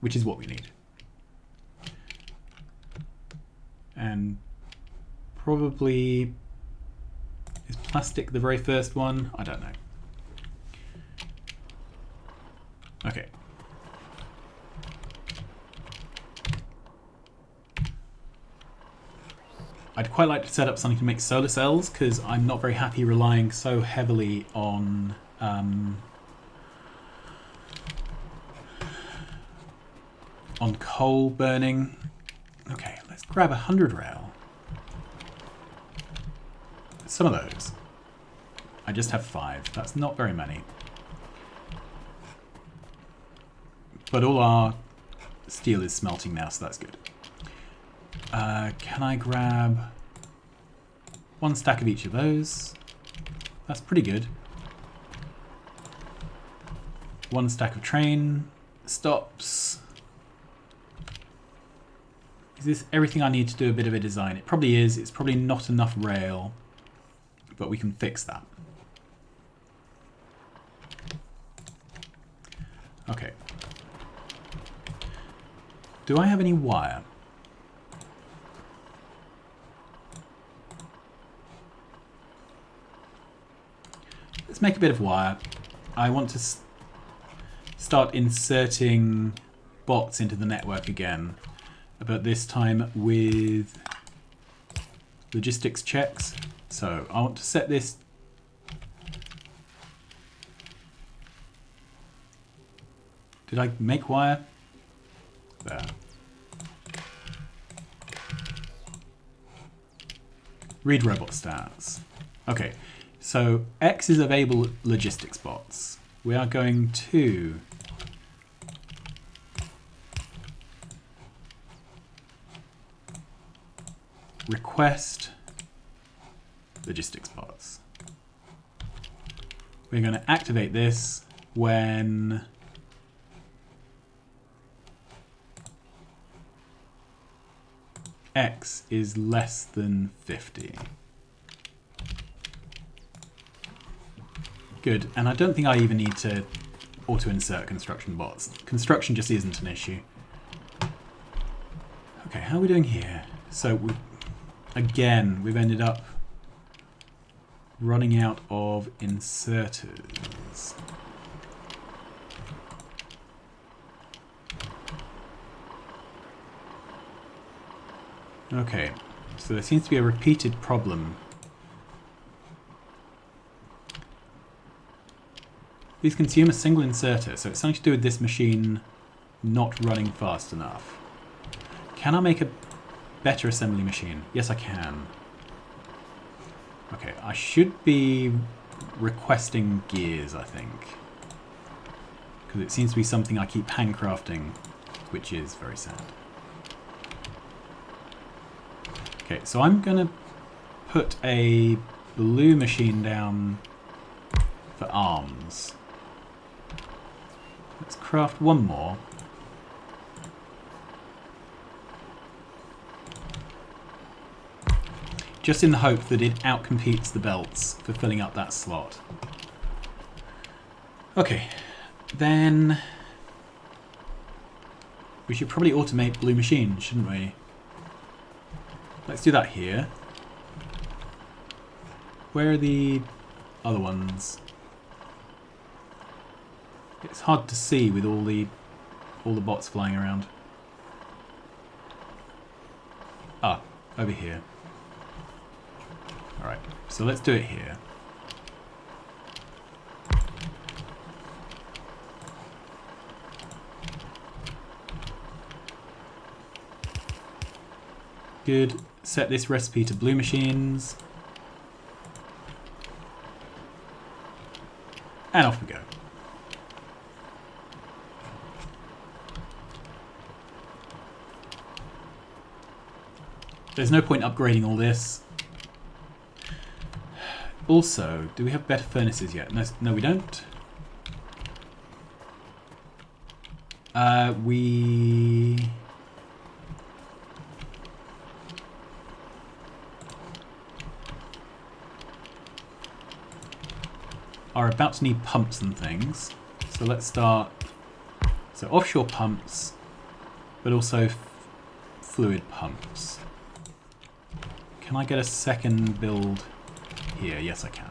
which is what we need. And probably, is plastic the very first one? I don't know. Okay. I'd quite like to set up something to make solar cells, because I'm not very happy relying so heavily on coal burning. Okay, let's grab 100 rail. Some of those. I just have 5. That's not very many. But all our steel is smelting now, so that's good. Can I grab 1 stack of each of those? That's pretty good. 1 stack of train stops. Is this everything I need to do a bit of a design? It probably is. It's probably not enough rail, but we can fix that. Okay. Do I have any wire? Let's make a bit of wire. I want to start inserting bots into the network again, but this time with logistics checks. So I want to set this Did I make wire? There. Read robot stats. Okay, so X is available logistics bots. We are going to request logistics bots. We're going to activate this when X is less than 50. Good, and I don't think I even need to auto-insert construction bots. Construction just isn't an issue. Okay, how are we doing here? So, again, we've ended up running out of inserters. Okay, so there seems to be a repeated problem. These consume a single inserter, so it's something to do with this machine not running fast enough. Can I make a better assembly machine? Yes, I can. Okay, I should be requesting gears, I think. Because it seems to be something I keep handcrafting, which is very sad. Okay, so I'm going to put a blue machine down for arms. Let's craft one more. Just in the hope that it outcompetes the belts for filling up that slot. Okay, then we should probably automate blue machines, shouldn't we? Let's do that here. Where are the other ones? It's hard to see with all the bots flying around. Ah, over here. Alright, so let's do it here. Good. Set this recipe to blue machines. And off we go. There's no point upgrading all this. Also, do we have better furnaces yet? No, we don't. We are about to need pumps and things. So let's start. So offshore pumps, but also fluid pumps. Can I get a second build here? Yes, I can.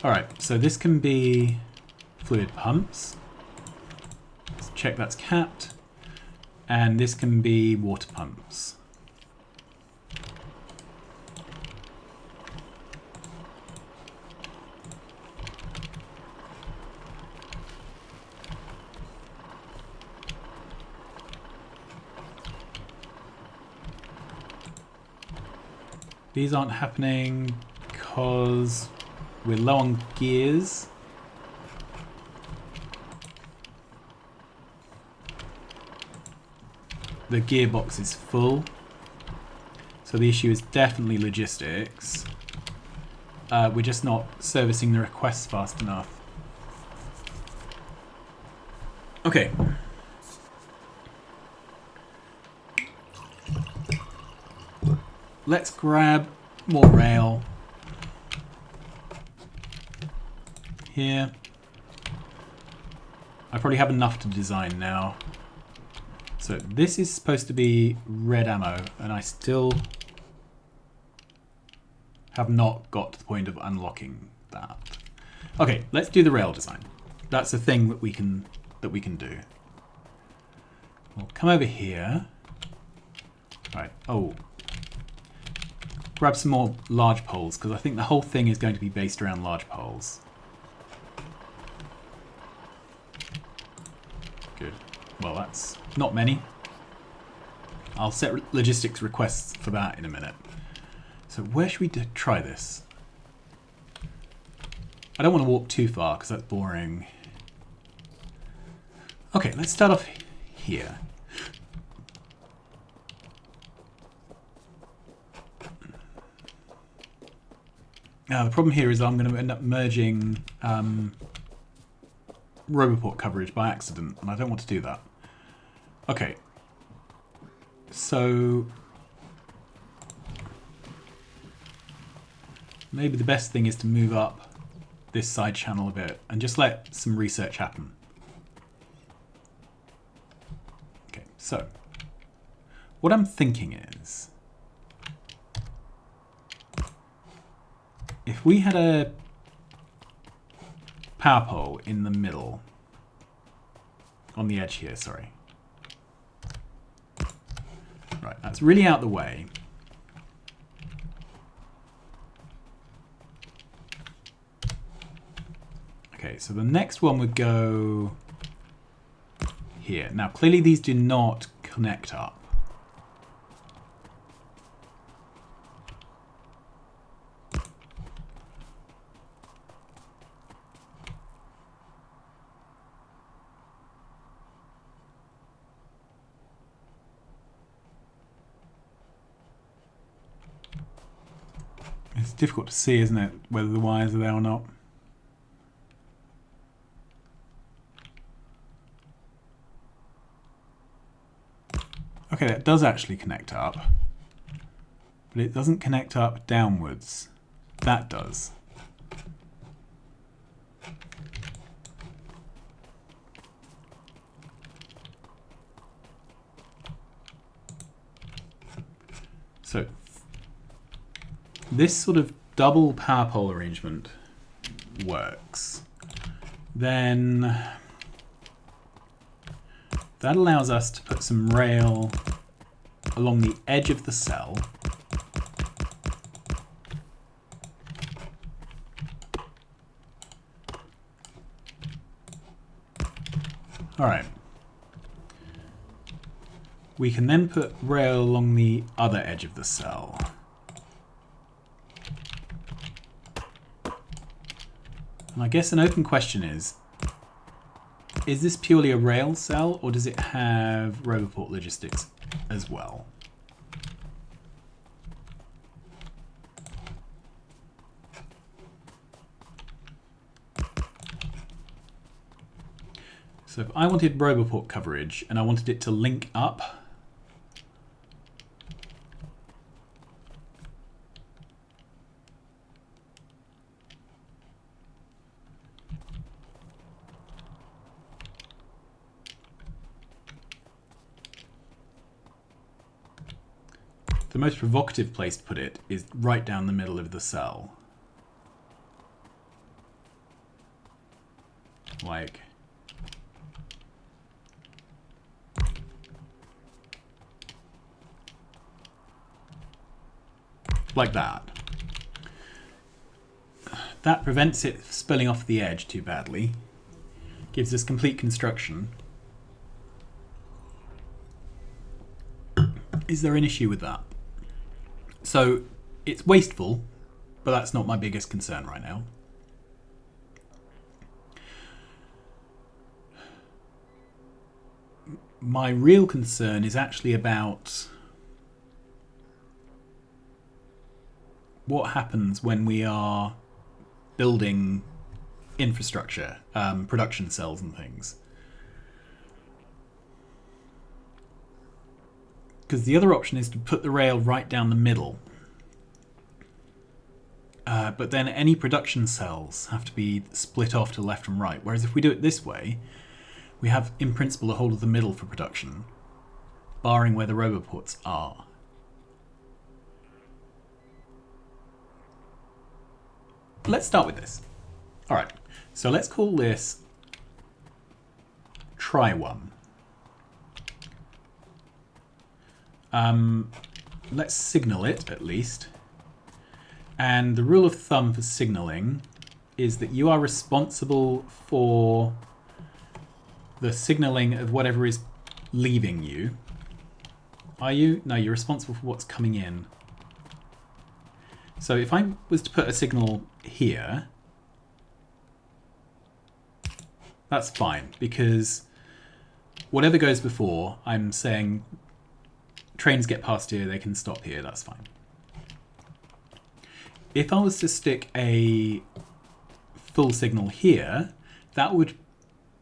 Alright, so this can be fluid pumps. Let's check that's capped. And this can be water pumps. These aren't happening because we're low on gears. The gearbox is full. So the issue is definitely logistics. We're just not servicing the requests fast enough. Okay. Let's grab more rail here. I probably have enough to design now. So this is supposed to be red ammo, and I still have not got to the point of unlocking that. Okay, let's do the rail design. That's a thing that we can do. We'll come over here. Right. Oh. Grab some more large poles, because I think the whole thing is going to be based around large poles. Good. Well, that's not many. I'll set logistics requests for that in a minute. So where should we try this? I don't want to walk too far, because that's boring. Okay, let's start off here. Now, the problem here is I'm going to end up merging Roboport coverage by accident, and I don't want to do that. Okay. So maybe the best thing is to move up this side channel a bit and just let some research happen. Okay, so what I'm thinking is, if we had a power pole in the middle, on the edge here, sorry. Right, that's really out the way. Okay, so the next one would go here. Now, clearly these do not connect up. It's difficult to see, isn't it, whether the wires are there or not. Okay, that does actually connect up, but it doesn't connect up downwards. That does. So this sort of double power pole arrangement works. Then that allows us to put some rail along the edge of the cell. All right. We can then put rail along the other edge of the cell. And I guess an open question is this purely a rail cell or does it have Roboport logistics as well? So if I wanted Roboport coverage and I wanted it to link up, the most provocative place to put it is right down the middle of the cell. Like that. That prevents it spilling off the edge too badly. Gives us complete construction. Is there an issue with that? So it's wasteful, but that's not my biggest concern right now. My real concern is actually about what happens when we are building infrastructure, production cells and things. Because the other option is to put the rail right down the middle. But then any production cells have to be split off to left and right. Whereas if we do it this way, we have, in principle, a whole of the middle for production, barring where the roboports are. Let's start with this. All right, so let's call this try one. Let's signal it at least. And the rule of thumb for signaling is that you are responsible for the signaling of whatever is leaving you. Are you? No, you're responsible for what's coming in. So if I was to put a signal here, that's fine, because whatever goes before, I'm saying trains get past here, they can stop here, that's fine. If I was to stick a full signal here, that would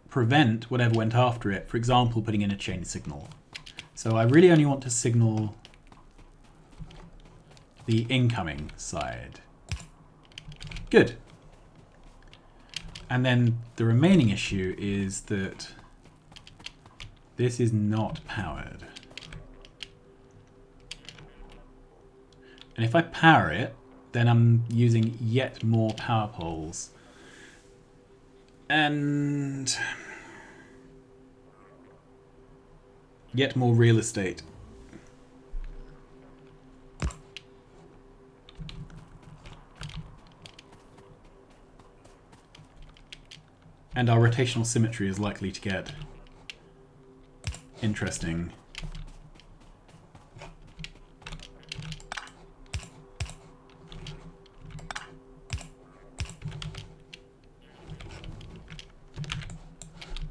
prevent whatever went after it, for example, putting in a chain signal. So I really only want to signal the incoming side. Good. And then the remaining issue is that this is not powered. And if I power it, then I'm using yet more power poles. And yet more real estate. And our rotational symmetry is likely to get interesting.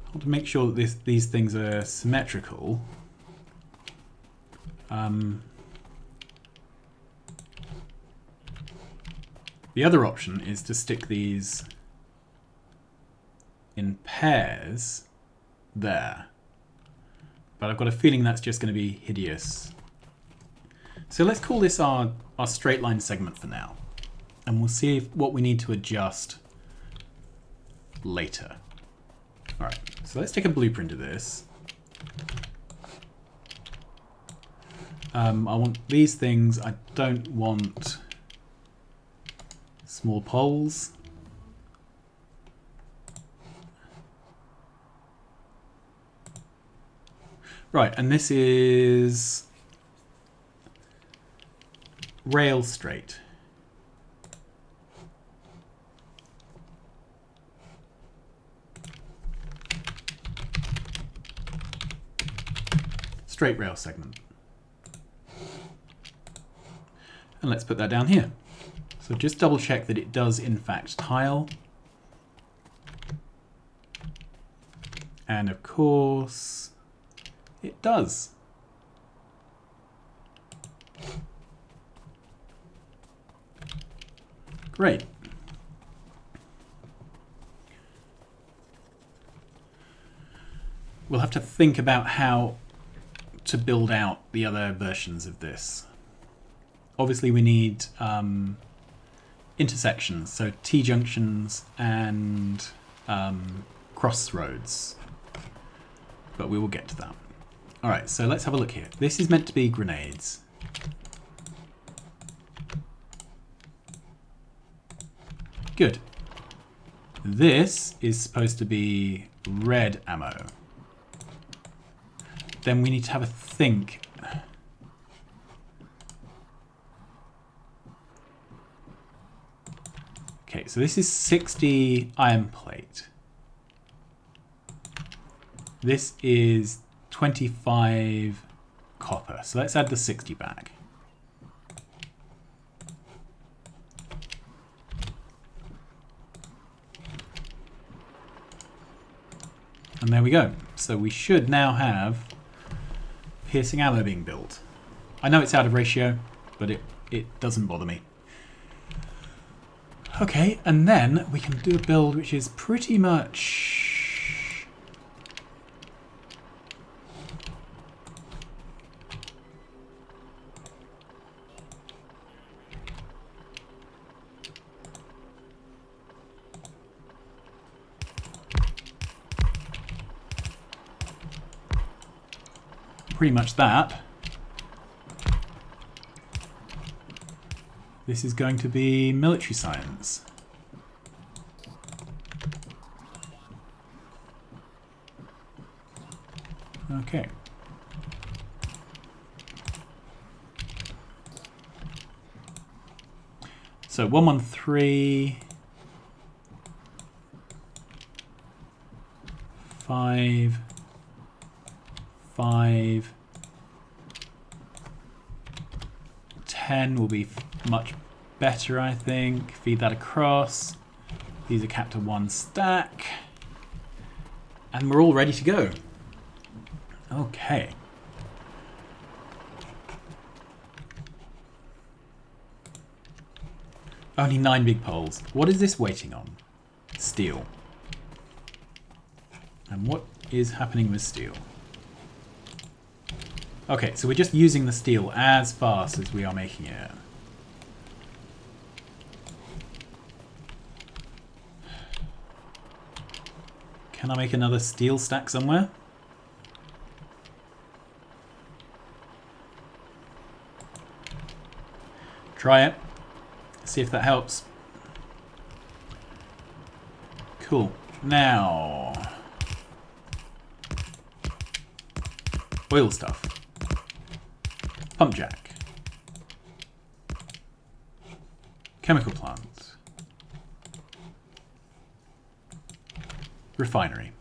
I want to make sure that these things are symmetrical. The other option is to stick these in pairs there. But I've got a feeling that's just going to be hideous. So let's call this our straight line segment for now. And we'll see what we need to adjust later. All right, so let's take a blueprint of this. I want these things. I don't want small poles. Right, and this is rail straight. Straight rail segment. And let's put that down here. So just double check that it does in fact tile. And of course, it does. Great. We'll have to think about how to build out the other versions of this. Obviously we need intersections, so T-junctions and crossroads. But we will get to that. Alright, so let's have a look here. This is meant to be grenades. Good. This is supposed to be red ammo. Then we need to have a think. Okay, so this is 60 iron plate. This is 25 copper. So let's add the 60 back. And there we go. So we should now have piercing ammo being built. I know it's out of ratio, but it doesn't bother me. Okay, and then we can do a build which is pretty much... pretty much that. This is going to be military science. Okay. So 113, 5, 5, 10 will be much better, I think. Feed that across. These are capped to 1 stack. And we're all ready to go. Okay. Only 9 big poles. What is this waiting on? Steel. And what is happening with steel? Okay, so we're just using the steel as fast as we are making it. Can I make another steel stack somewhere? Try it. See if that helps. Cool. Now... oil stuff. Pump jack. Chemical plant. Refinery.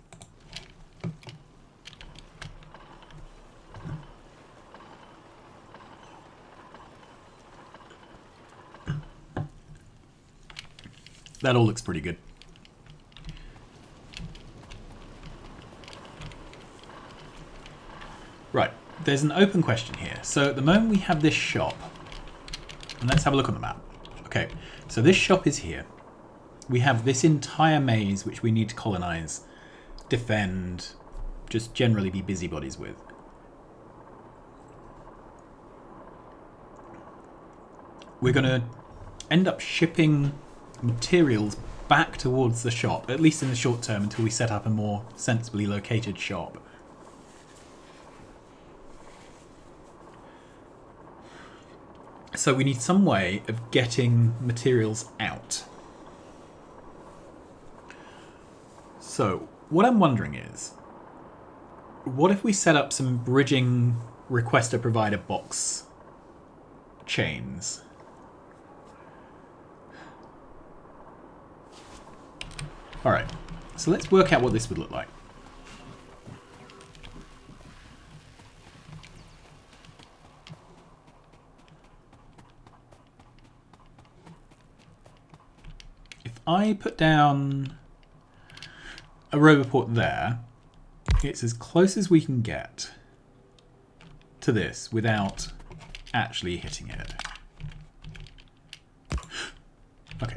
That all looks pretty good. Right, there's an open question here. So at the moment we have this shop. And let's have a look on the map. Okay, so this shop is here. We have this entire maze which we need to colonize, defend, just generally be busybodies with. We're going to end up shipping materials back towards the shop, at least in the short term, until we set up a more sensibly located shop. So we need some way of getting materials out. So what I'm wondering is, What if we set up some bridging requester provider box chains? All right, so let's work out what this would look like. If I put down a roboport there, it's as close as we can get to this without actually hitting it. Okay,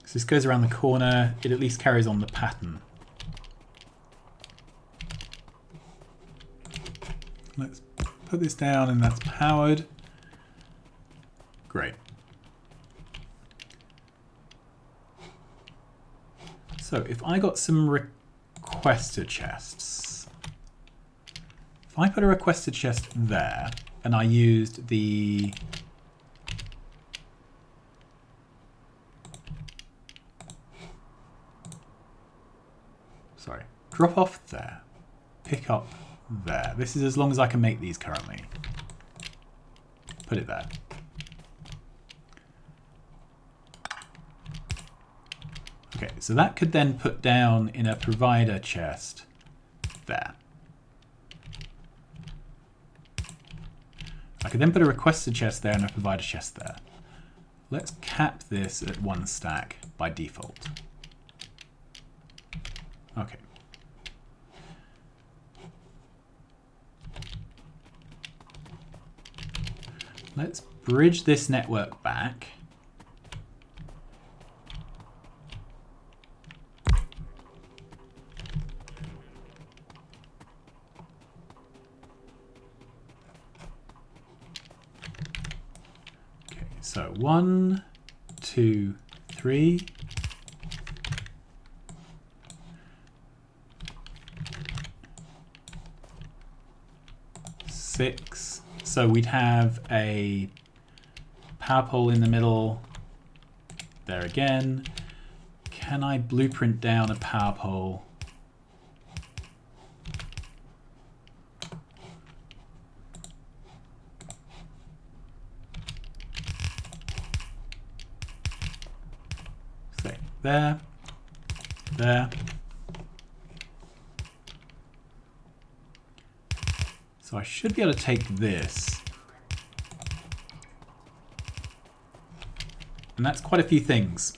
so this goes around the corner. It at least carries on the pattern. Let's put this down and that's powered. Great. So if I got some requester chests, if I put a requester chest there and I used the drop off there, pick up there. This is as long as I can make these currently. Put it there. Okay, so that could then put down in a provider chest there. I could then put a requester chest there and a provider chest there. Let's cap this at 1 stack by default. Okay. Let's bridge this network back. Okay, so 1, 2, 3. Six. So we'd have a power pole in the middle there again. Can I blueprint down a power pole? So there, there. So I should be able to take this. And that's quite a few things.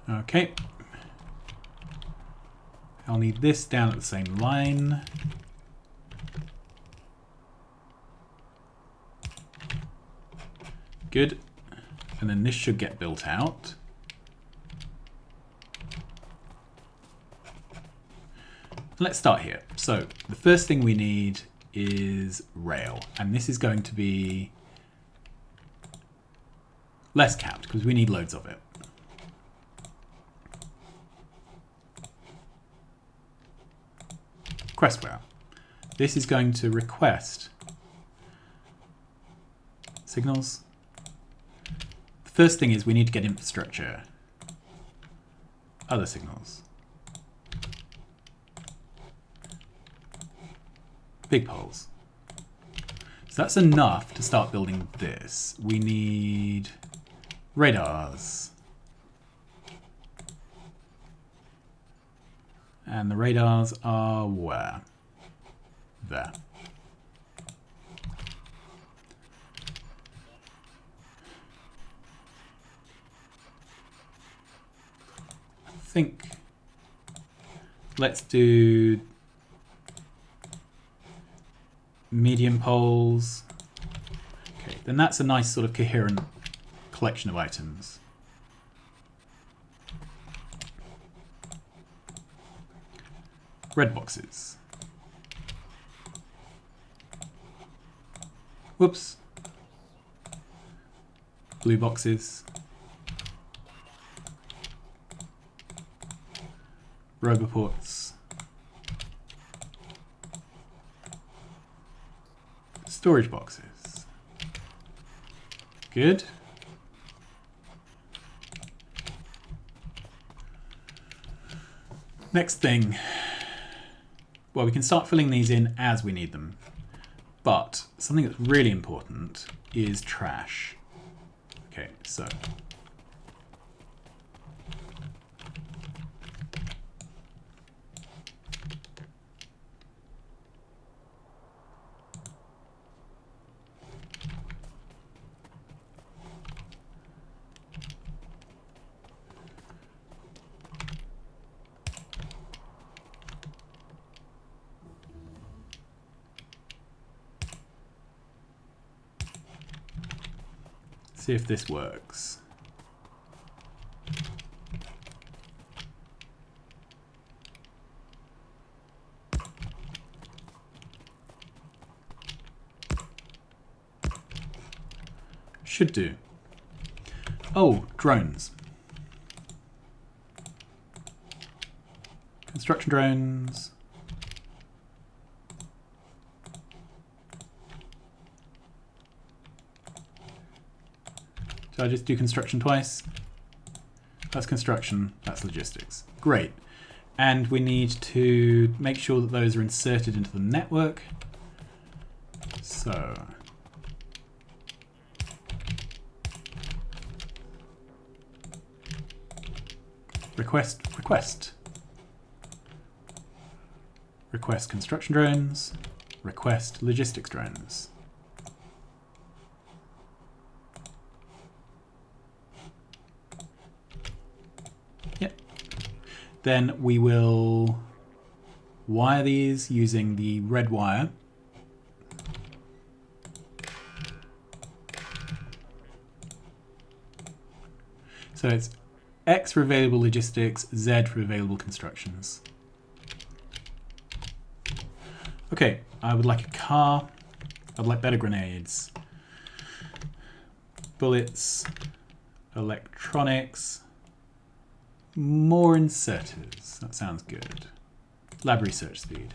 Okay. I'll need this down at the same line. Good. And then this should get built out. Let's start here. So the first thing we need is rail. And this is going to be less capped because we need loads of it. Requestware. This is going to request signals. The first thing is we need to get infrastructure. Other signals. Big poles. So that's enough to start building this. We need radars. And the radars are where? There. I think let's do medium poles. Okay, then that's a nice sort of coherent collection of items. Red boxes. Whoops. Blue boxes. Roboports. Storage boxes. Good. Next thing. Well, we can start filling these in as we need them. But something that's really important is trash. Okay, so. See if this works. Should do. Oh, drones. Construction drones. Did I just do construction twice? That's construction, that's logistics. Great. And we need to make sure that those are inserted into the network. So. Request. Request construction drones. Request logistics drones. Then we will wire these using the red wire. So it's X for available logistics, Z for available constructions. Okay, I would like a car. I'd like better grenades. Bullets, electronics. More inserters. That sounds good. Lab research speed.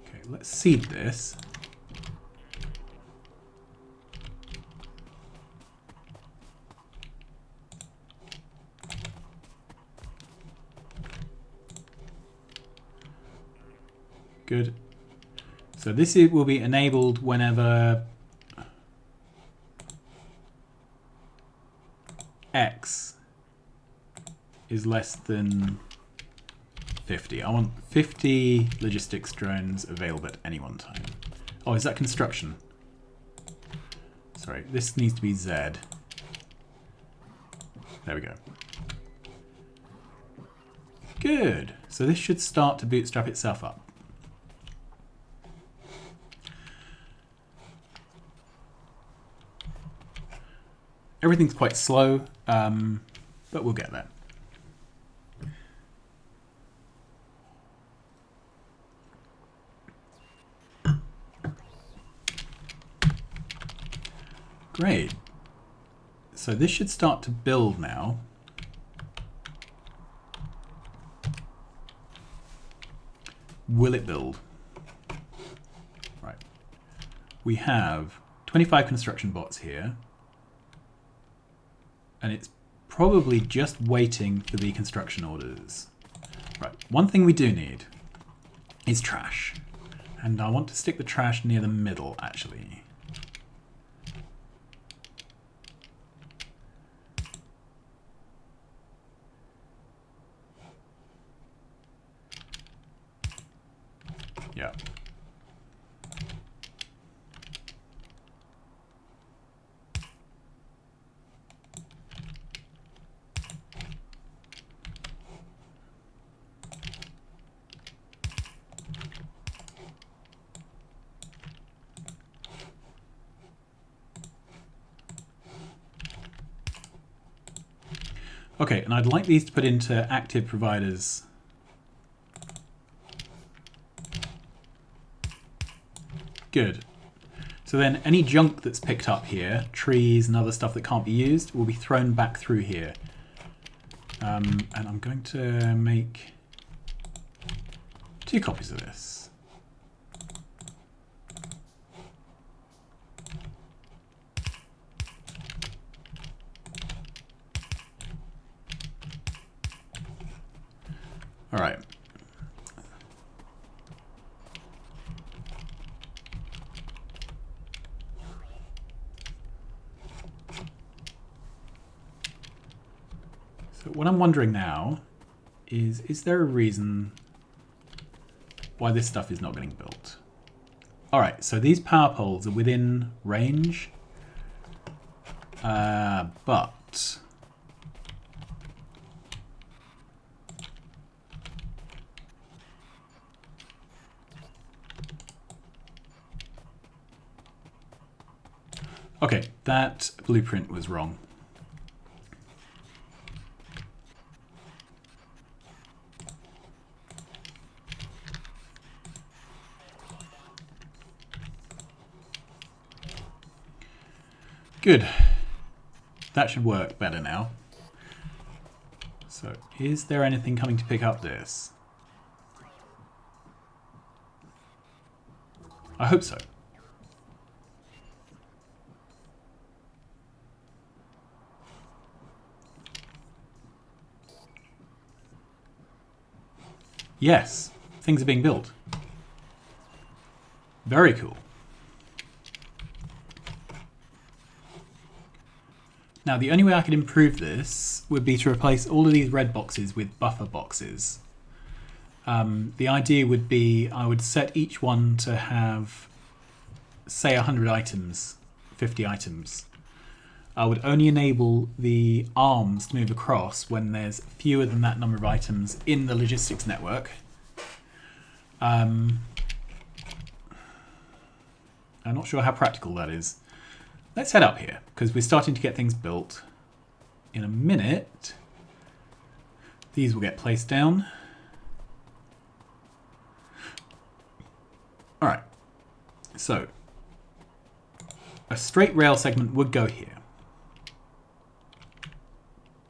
Okay, let's seed this. Good. So this will be enabled whenever X is less than 50. I want 50 logistics drones available at any one time. Oh, is that construction? Sorry, this needs to be Z. There we go. Good. So this should start to bootstrap itself up. Everything's quite slow, but we'll get there. Great. So this should start to build now. Will it build? Right. We have 25 construction bots here. And it's probably just waiting for the construction orders. Right, one thing we do need is trash. And I want to stick the trash near the middle, actually. Yeah. Okay, and I'd like these to put into active providers. Good. So then any junk that's picked up here, trees and other stuff that can't be used, will be thrown back through here. And I'm going to make 2 copies of this. All right. So what I'm wondering now is there a reason why this stuff is not getting built? All right, so these power poles are within range, but okay, that blueprint was wrong. Good. That should work better now. So, is there anything coming to pick up this? I hope so. Yes, things are being built. Very cool. Now, the only way I could improve this would be to replace all of these red boxes with buffer boxes. The idea would be I would set each one to have, say, 100 items, 50 items. I would only enable the arms to move across when there's fewer than that number of items in the logistics network. I'm not sure how practical that is. Let's head up here, because we're starting to get things built. In a minute, these will get placed down. All right, so a straight rail segment would go here.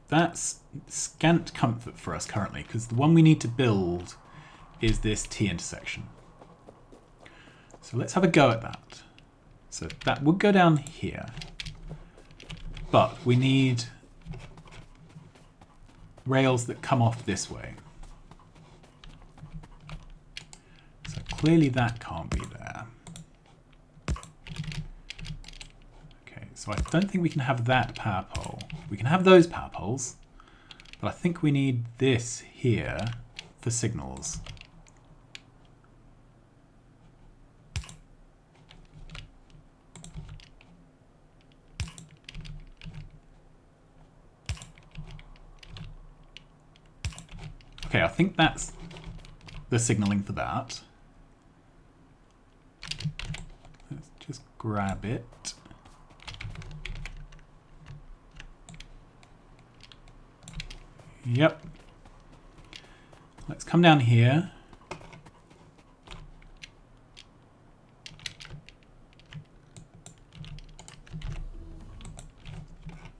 That's scant comfort for us currently, because the one we need to build is this T intersection. So let's have a go at that. So that would go down here, but we need rails that come off this way. So clearly that can't be there. Okay, so I don't think we can have that power pole. We can have those power poles, but I think we need this here for signals. Okay, I think that's the signaling for that. Let's just grab it. Yep. Let's come down here.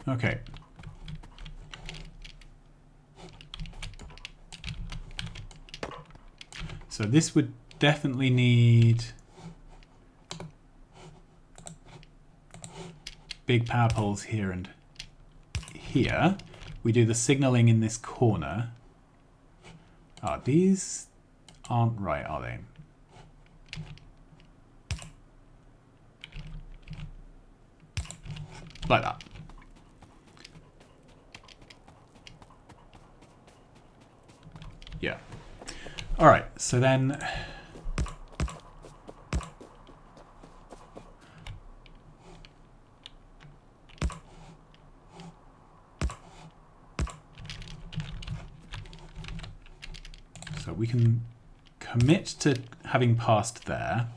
Okay. So this would definitely need big power poles here and here. We do the signaling in this corner. Ah, these aren't right, are they? Like that. Yeah. All right, so then we can commit to having passed there.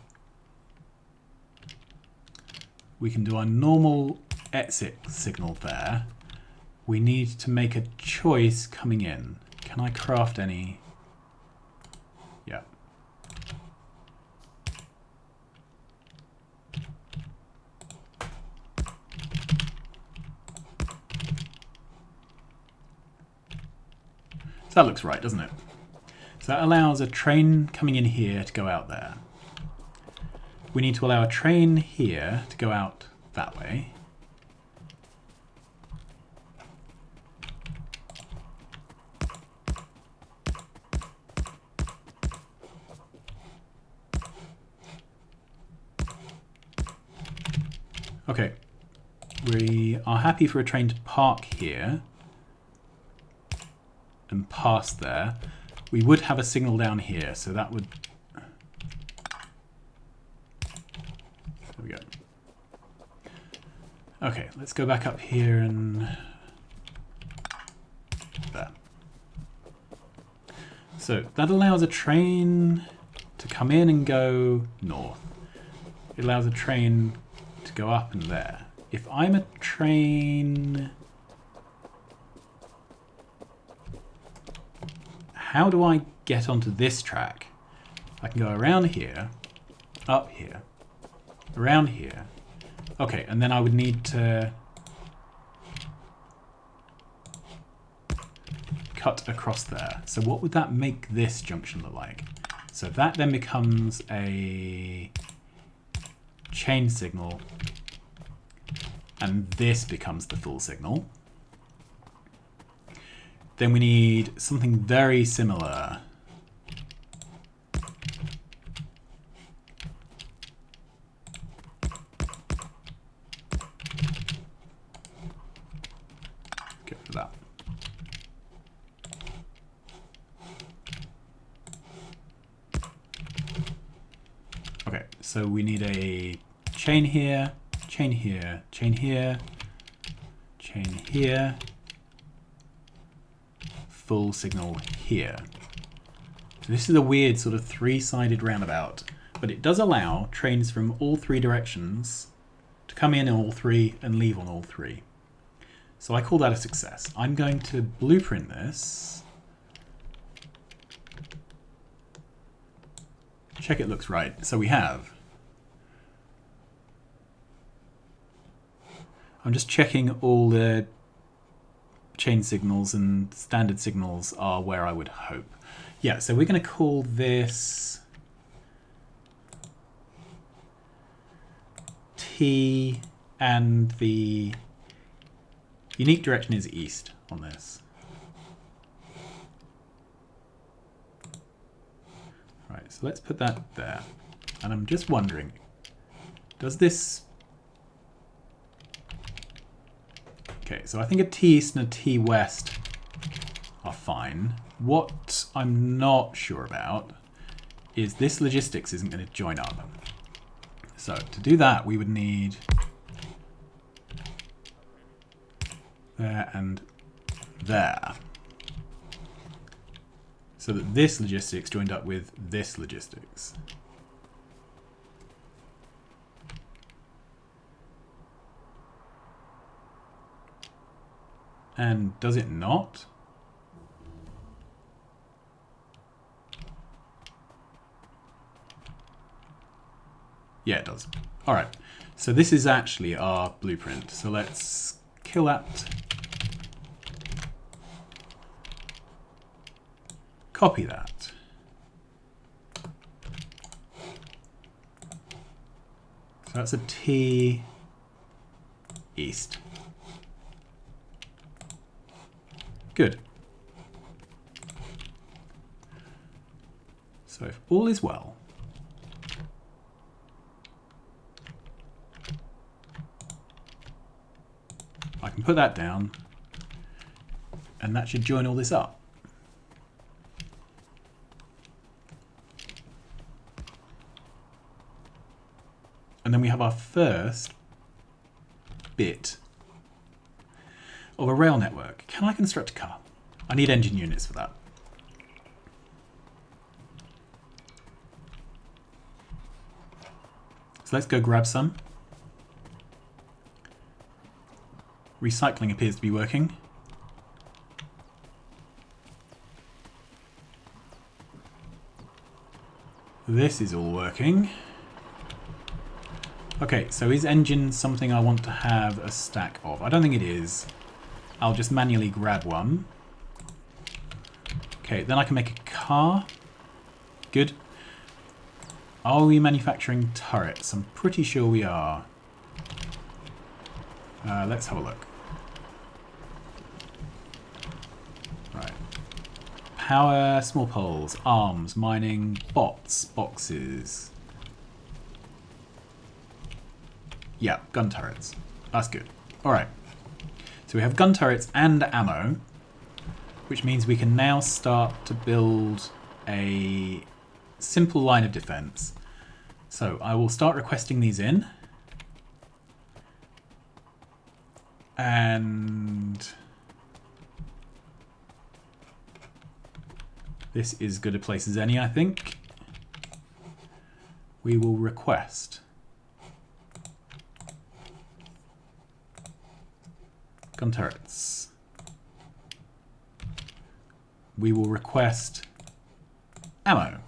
We can do our normal exit signal there. We need to make a choice coming in. Can I craft any? Yeah. So that looks right, doesn't it? So that allows a train coming in here to go out there. We need to allow a train here to go out that way. Okay, we are happy for a train to park here and pass there. We would have a signal down here, so that would... There we go. Okay, let's go back up here and... There. So that allows a train to come in and go north. It allows a train to go up and there. If I'm a train... How do I get onto this track? I can go around here, up here, around here. Okay, and then I would need to cut across there. So what would that make this junction look like? So that then becomes a chain signal, and this becomes the full signal. Then we need something very similar. Go for that. Okay, so we need a chain here, chain here, chain here, chain here. Full signal here. So this is a weird sort of three-sided roundabout, but it does allow trains from all three directions to come in all three and leave on all three. So I call that a success. I'm going to blueprint this. Check it looks right. So we have. I'm just checking all the chain signals and standard signals are where I would hope. Yeah, so we're going to call this T, and the unique direction is east on this. Right, so let's put that there. And I'm just wondering, does this... Okay, so I think a T east and a T west are fine. What I'm not sure about is this logistics isn't going to join up. So to do that, we would need there and there. So that this logistics joined up with this logistics. And does it not? Yeah, it does. All right. So this is actually our blueprint. So let's kill that. Copy that. So that's a T east. Good. So if all is well, I can put that down, and that should join all this up. And then we have our first bit of a rail network. Can I construct a car? I need engine units for that. So let's go grab some. Recycling appears to be working. This is all working. Okay, so is engine something I want to have a stack of? I don't think it is. I'll just manually grab one. Okay, then I can make a car. Good. Are we manufacturing turrets? I'm pretty sure we are. Let's have a look. Right. Power, small poles, arms, mining, bots, boxes. Yeah, gun turrets. That's good. Alright. So we have gun turrets and ammo, which means we can now start to build a simple line of defense. So I will start requesting these in. And this is good a place as any, I think. We will request gun turrets. We will request ammo.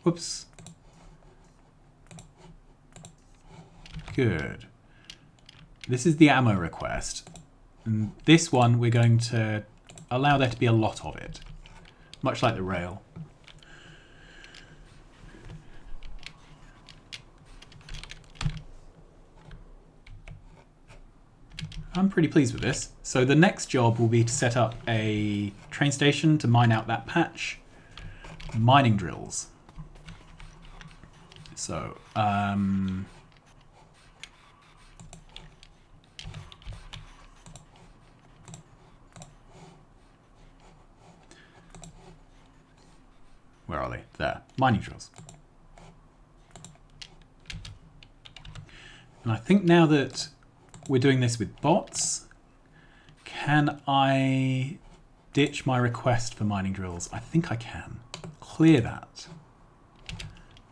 Whoops. Good. This is the ammo request. And this one we're going to allow there to be a lot of it. Much like the rail. I'm pretty pleased with this. So the next job will be to set up a train station to mine out that patch. Mining drills. So, where are they? There. Mining drills. And I think now that we're doing this with bots, can I ditch my request for mining drills? I think I can. Clear that.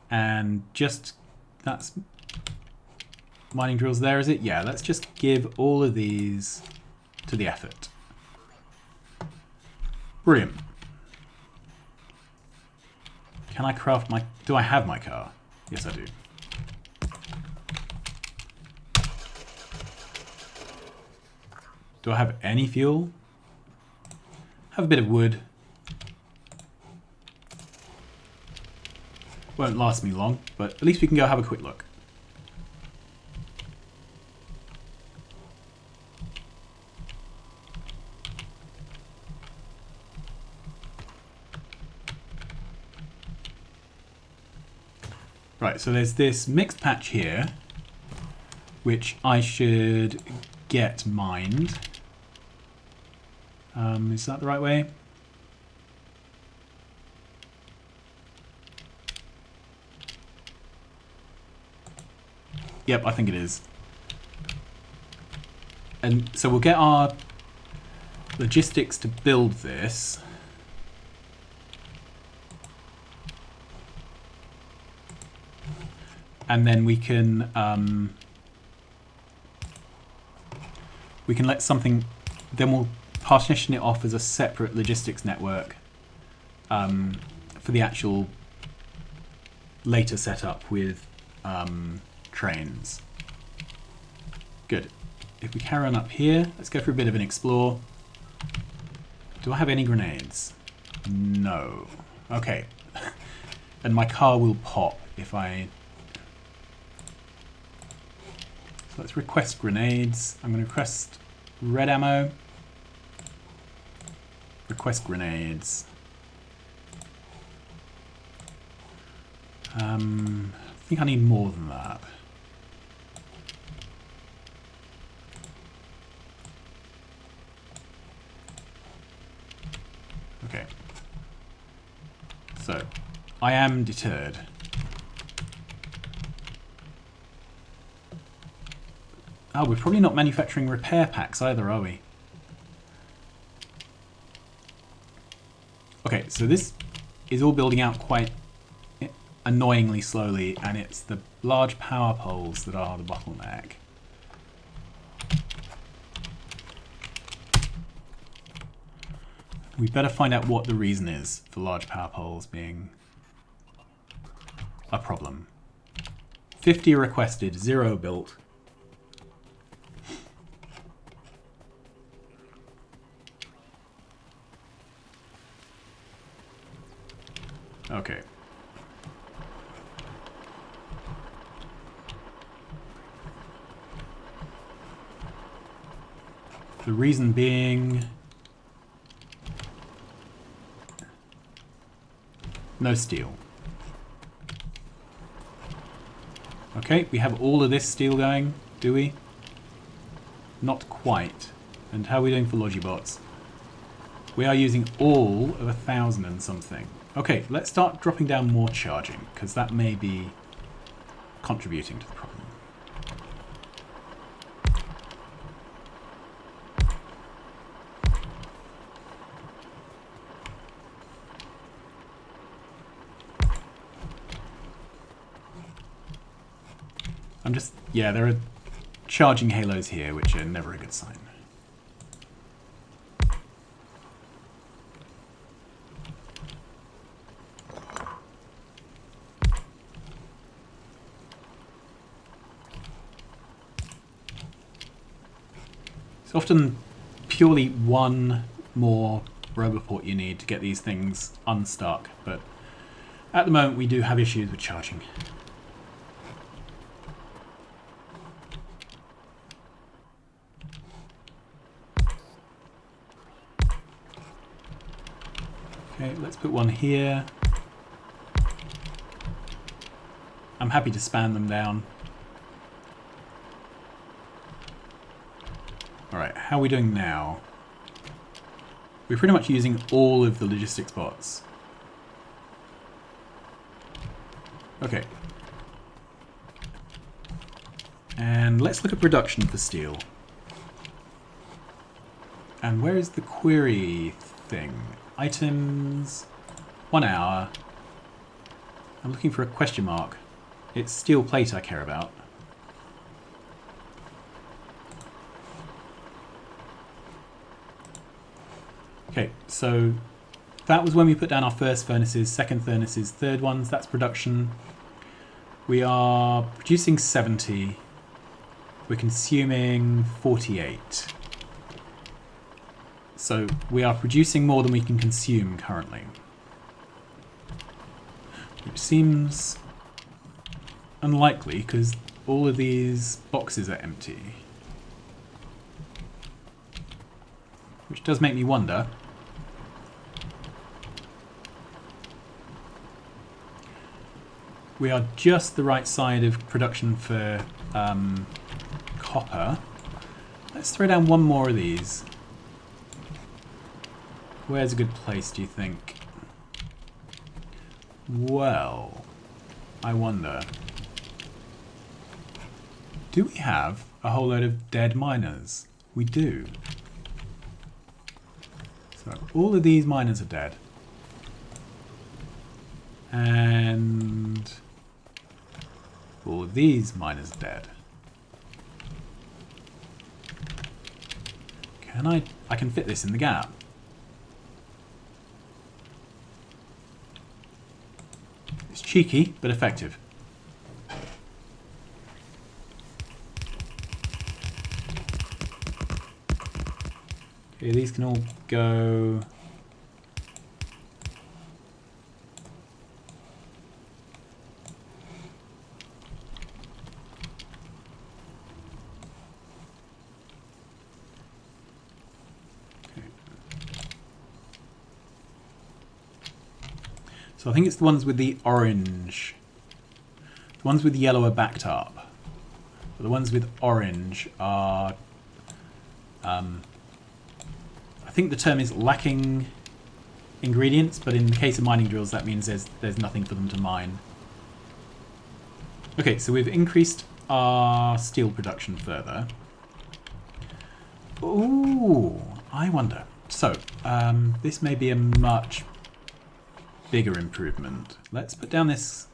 And just, that's mining drills there, is it? Yeah, let's just give all of these to the effort. Brilliant. Can I craft my, do I have my car? Yes, I do. Do I have any fuel? Have a bit of wood. Won't last me long, but at least we can go have a quick look. Right, so there's this mixed patch here, which I should get mined. Is that the right way? Yep, I think it is. And so we'll get our logistics to build this. And then we can let something, then we'll partition it off as a separate logistics network for the actual later setup with trains. Good. If we carry on up here, let's go for a bit of an explore. Do I have any grenades? No. Okay. And my car will pop if I... So let's request grenades. I'm going to request red ammo. Request grenades. I think I need more than that. Okay. So, I am deterred. Oh, we're probably not manufacturing repair packs either, are we? Okay, so this is all building out quite annoyingly slowly, and it's the large power poles that are the bottleneck. We better find out what the reason is for large power poles being a problem. 50 requested, 0 built. Okay. The reason being... no steel. Okay, we have all of this steel going, do we? Not quite. And how are we doing for Logibots? We are using all of 1,000 and something. Okay, let's start dropping down more charging, because that may be contributing to the problem. I'm just... yeah, there are charging halos here, which are never a good sign. It's often purely one more Roboport you need to get these things unstuck, but at the moment we do have issues with charging. Okay, let's put one here. I'm happy to span them down. Alright, how are we doing now? We're pretty much using all of the logistics bots. Okay. And let's look at production for steel. And where is the query thing? Items, 1 hour. I'm looking for a question mark. It's steel plate I care about. Okay, so that was when we put down our first furnaces, second furnaces, third ones. That's production. We are producing 70. We're consuming 48. So we are producing more than we can consume currently. Which seems unlikely because all of these boxes are empty. Which does make me wonder. We are just the right side of production for copper. Let's throw down one more of these. Where's a good place, do you think? Well, I wonder. Do we have a whole load of dead miners? We do. So all of these miners are dead. And all of these miners are dead. Can I can fit this in the gap. It's cheeky, but effective. Okay, these can all go... So I think it's the ones with the orange. The ones with yellow are backed up. But the ones with orange are... I think the term is lacking ingredients, but in the case of mining drills that means there's nothing for them to mine. Okay, so we've increased our steel production further. Ooh, I wonder. So, this may be a much bigger improvement. Let's put down this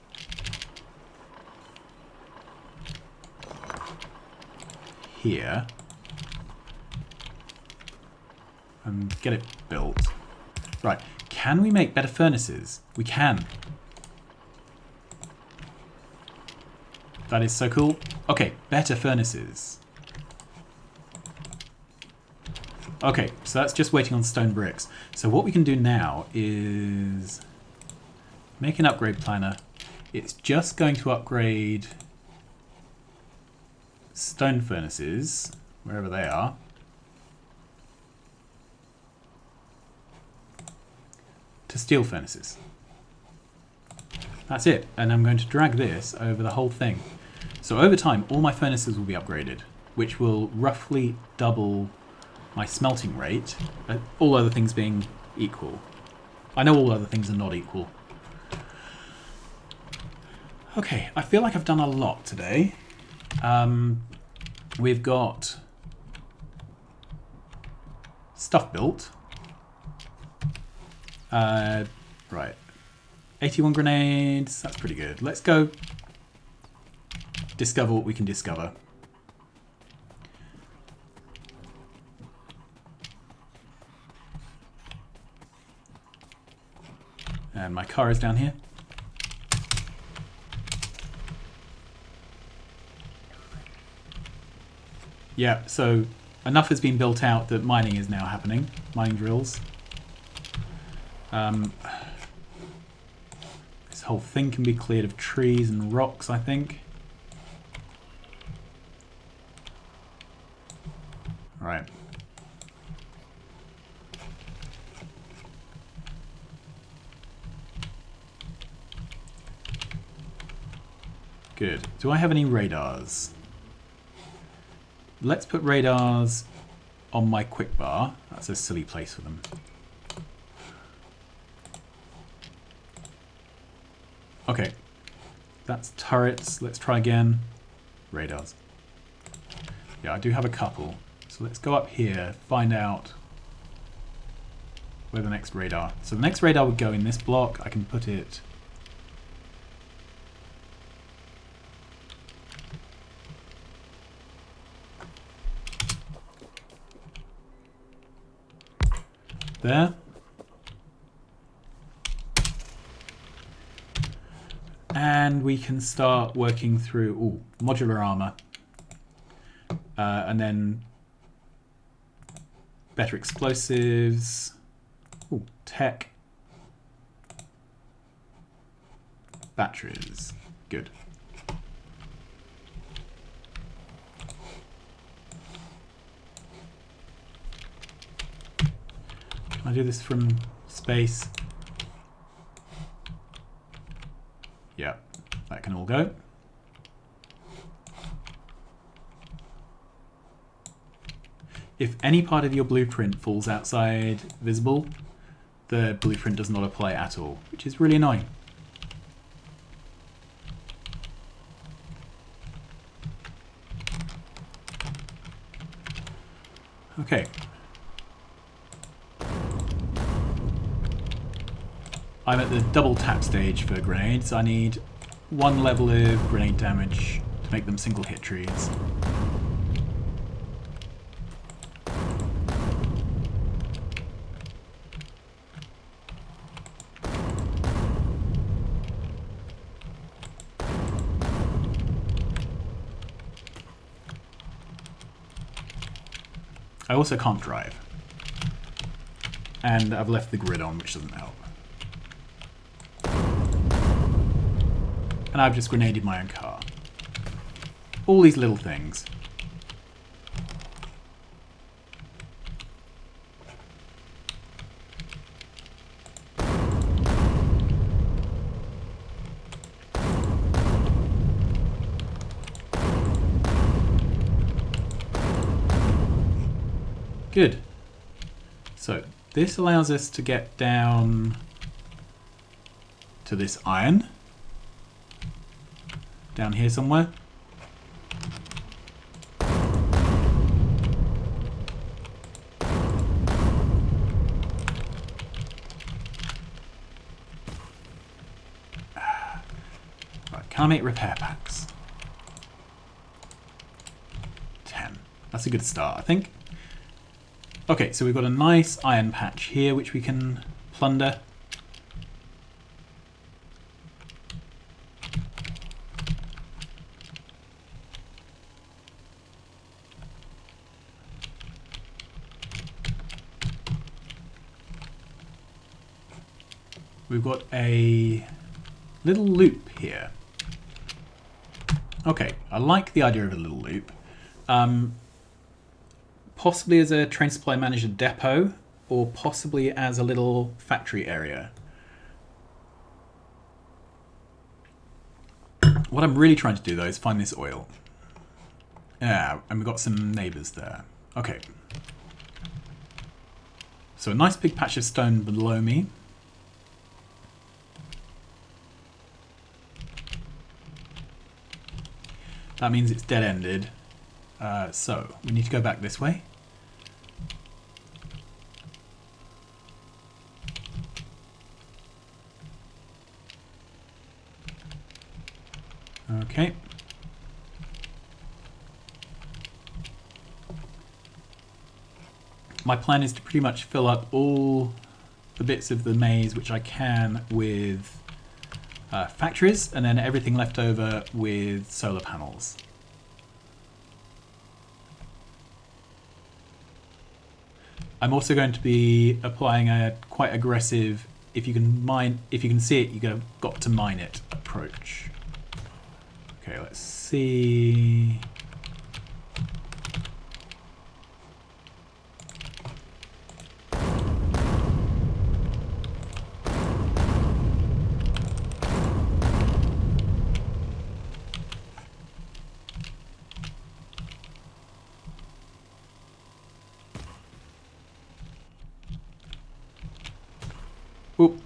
here and get it built. Right, can we make better furnaces? We can. That is so cool. Okay, better furnaces. Okay, so that's just waiting on stone bricks. So what we can do now is make an upgrade planner. It's just going to upgrade stone furnaces, wherever they are. To steel furnaces. That's it. And I'm going to drag this over the whole thing. So over time, all my furnaces will be upgraded, which will roughly double my smelting rate, all other things being equal. I know all other things are not equal. Okay, I feel like I've done a lot today. We've got stuff built. Right. 81 grenades, that's pretty good. Let's go discover what we can discover. And my car is down here. Yeah, so enough has been built out that mining is now happening. Mining drills. This whole thing can be cleared of trees and rocks, I think. Right. Good. Do I have any radars? Let's put radars on my quick bar. That's a silly place for them. Okay. That's turrets. Let's try again. Radars. Yeah, I do have a couple. So let's go up here, find out where the next radar. So the next radar would go in this block. I can put it there. And we can start working through modular armor. And then better explosives. Tech. Batteries. Good. Can I do this from space? Yeah, that can all go. If any part of your blueprint falls outside visible, the blueprint does not apply at all, which is really annoying. Okay. I'm at the double tap stage for grenades. I need one level of grenade damage to make them single hit trees. I also can't drive. And I've left the grid on, which doesn't help. And I've just grenaded my own car. All these little things. Good. So this allows us to get down to this iron. Down here somewhere. Right, can I make repair packs? 10. That's a good start, I think. Okay, so we've got a nice iron patch here which we can plunder. We've got a Little loop here. Okay, I like the idea of a little loop. Possibly as a train supply manager depot, or possibly as a little factory area. What I'm really trying to do though is find this oil. Yeah, and we've got some neighbours there. Okay. So a nice big patch of stone below me. That means it's dead-ended. So we need to go back this way. Okay. My plan is to pretty much fill up all the bits of the maze which I can with factories, and then everything left over with solar panels. I'm also going to be applying a quite aggressive, if you can see it, you've got to mine it approach. Okay, let's see. Oop.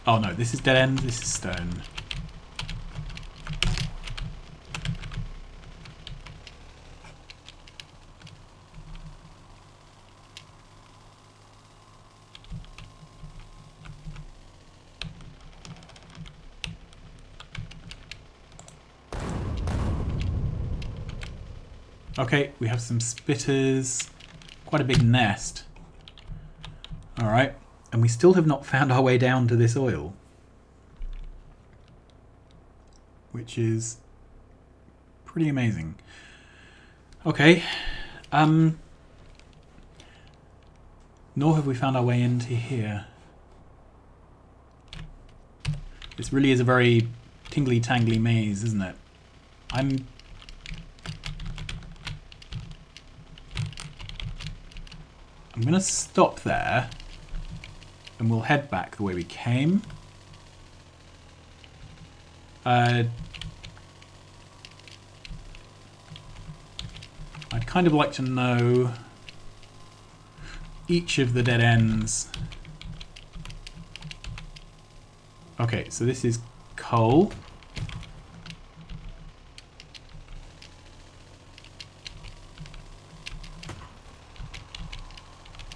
Oh no, this is dead end, this is stone. Okay, we have some spitters. Quite a big nest. Alright, and we still have not found our way down to this oil. Which is pretty amazing. Okay, nor have we found our way into here. This really is a very tingly-tangly maze, isn't it? I'm going to stop there and we'll head back the way we came. I'd kind of like to know each of the dead ends. Okay, so this is coal.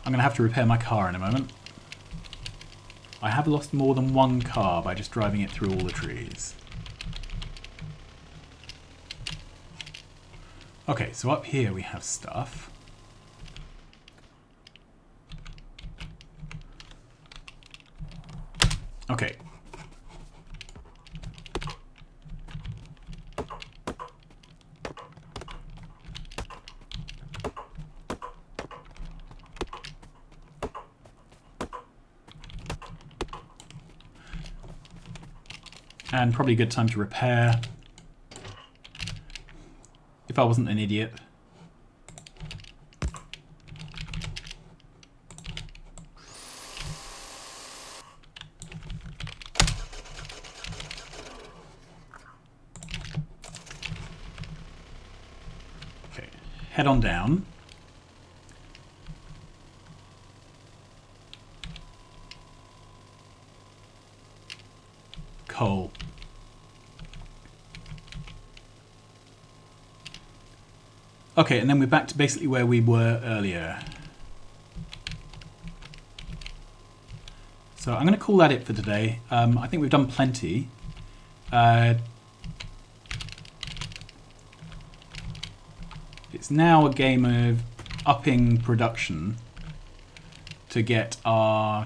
I'm going to have to repair my car in a moment. I have lost more than one car by just driving it through all the trees. Okay, so up here we have stuff. Okay. And probably a good time to repair. If I wasn't an idiot. Okay, head on down. Coal. Okay, and then we're back to basically where we were earlier. So I'm going to call that it for today. I think we've done plenty. It's now a game of upping production to get our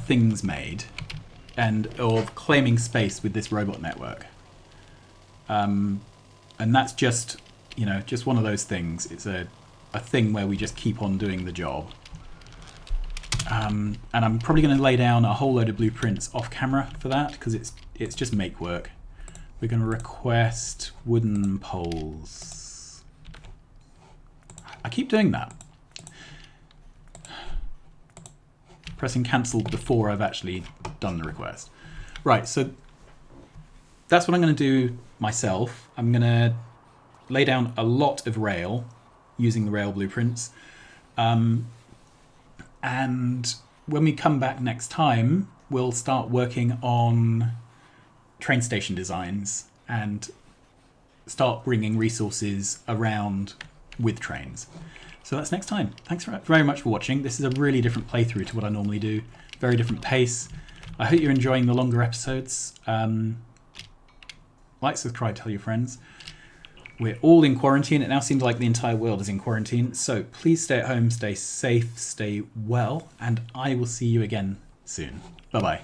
things made, and of claiming space with this robot network. And that's just, you know, just one of those things. It's a a thing where we just keep on doing the job. And I'm probably going to lay down a whole load of blueprints off camera for that, because it's just make work. We're going to request wooden poles. I keep doing that. Pressing cancel before I've actually done the request. Right, so that's what I'm going to do myself. I'm going to lay down a lot of rail using the rail blueprints. And when we come back next time, we'll start working on train station designs and start bringing resources around with trains. So that's next time. Thanks very much for watching. This is a really different playthrough to what I normally do. Very different pace. I hope you're enjoying the longer episodes. Like, subscribe, tell your friends. We're all in quarantine. It now seems like the entire world is in quarantine. So please stay at home, stay safe, stay well, and I will see you again soon. Bye-bye.